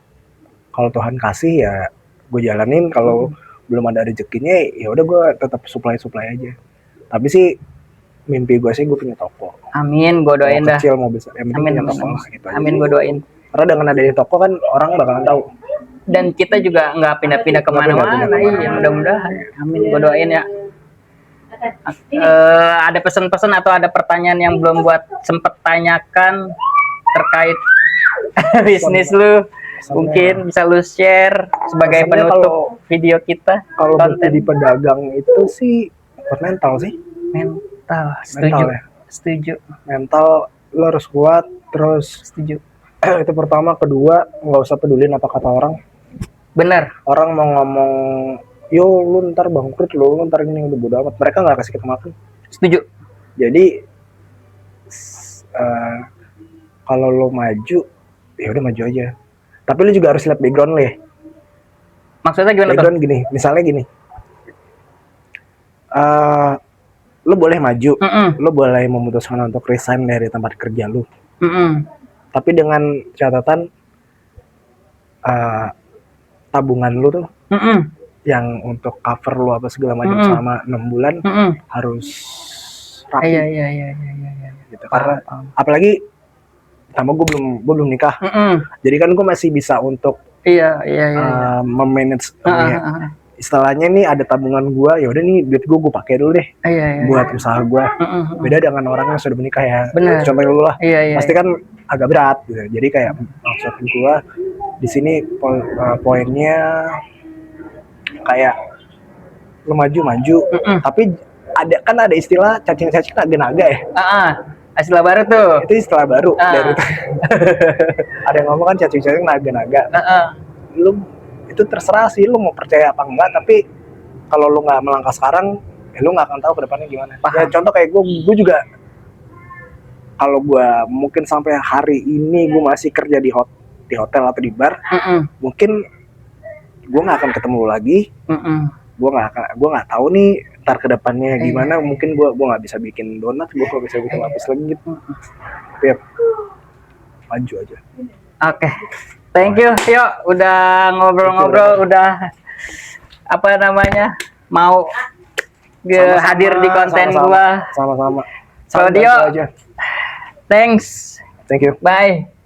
kalau Tuhan kasih ya gue jalanin. Kalau belum ada rezekinya ya udah gue tetap supply aja. Tapi sih mimpi gue sih gue punya toko. Amin, gue doain dah. Kecil mau besar. Amin. Gitu amin, gue doain. Karena dengan adanya toko kan orang bakalan tahu. Dan kita juga nggak pindah-pindah kemana-mana. Iya, mudah-mudahan. Amin, gue doain ya. Ada pesan-pesan atau ada pertanyaan yang belum buat sempet tanyakan terkait bisnis lu? Mungkin bisa lu share sebagai penutup video kita. Kalau jadi pedagang itu sih mental sih. Mental, setuju. Mental lo harus kuat, terus setuju. Itu pertama. Kedua, nggak usah pedulin apa kata orang. Bener. Orang mau ngomong, yo lu ntar bangkrut, lu ntar gini, udah bodo amat. Mereka nggak kasih kita makan. Setuju. Jadi kalau lo maju, ya udah maju aja. Tapi lu juga harus lihat background lo ya. Maksudnya gimana? Background gini, misalnya gini. Lu boleh maju, lu boleh memutuskan untuk resign dari tempat kerja lu. Tapi dengan catatan tabungan lu tuh yang untuk cover lu apa segala macam selama 6 bulan harus rapi. Iya. Gitu. Karena apalagi sama gue belum nikah. Jadi kan gue masih bisa untuk memanage istilahnya nih ada tabungan gue, ya udah nih duit gue pakai dulu deh Iya. buat usaha gue. Beda dengan orang yang sudah menikah ya. Bener. Contohnya lu lah, Iya. pasti kan agak berat gitu. Jadi kayak maksud gue di sini poinnya kayak lu maju, tapi ada istilah cacing-cacing naga-naga ya. Istilah baru tuh. Itu istilah baru dari ada yang ngomong kan cacing-cacing naga-naga. Lu itu terserah sih lu mau percaya apa enggak, tapi kalau lu nggak melangkah sekarang ya lu nggak akan tahu ke depannya gimana. Ya contoh kayak gue juga kalau gue mungkin sampai hari ini gue masih kerja di hotel atau di bar, mungkin gue nggak akan ketemu lu lagi. Gue nggak tahu nih ntar ke depannya gimana. Mungkin gue nggak bisa bikin donat, gue nggak bisa bikin lapis lagi gitu. Tapi maju aja. Oke. Thank you, Tio, udah ngobrol-ngobrol, udah apa namanya mau hadir di konten gua. Sama-sama. So, Tio, thanks. Thank you. Bye.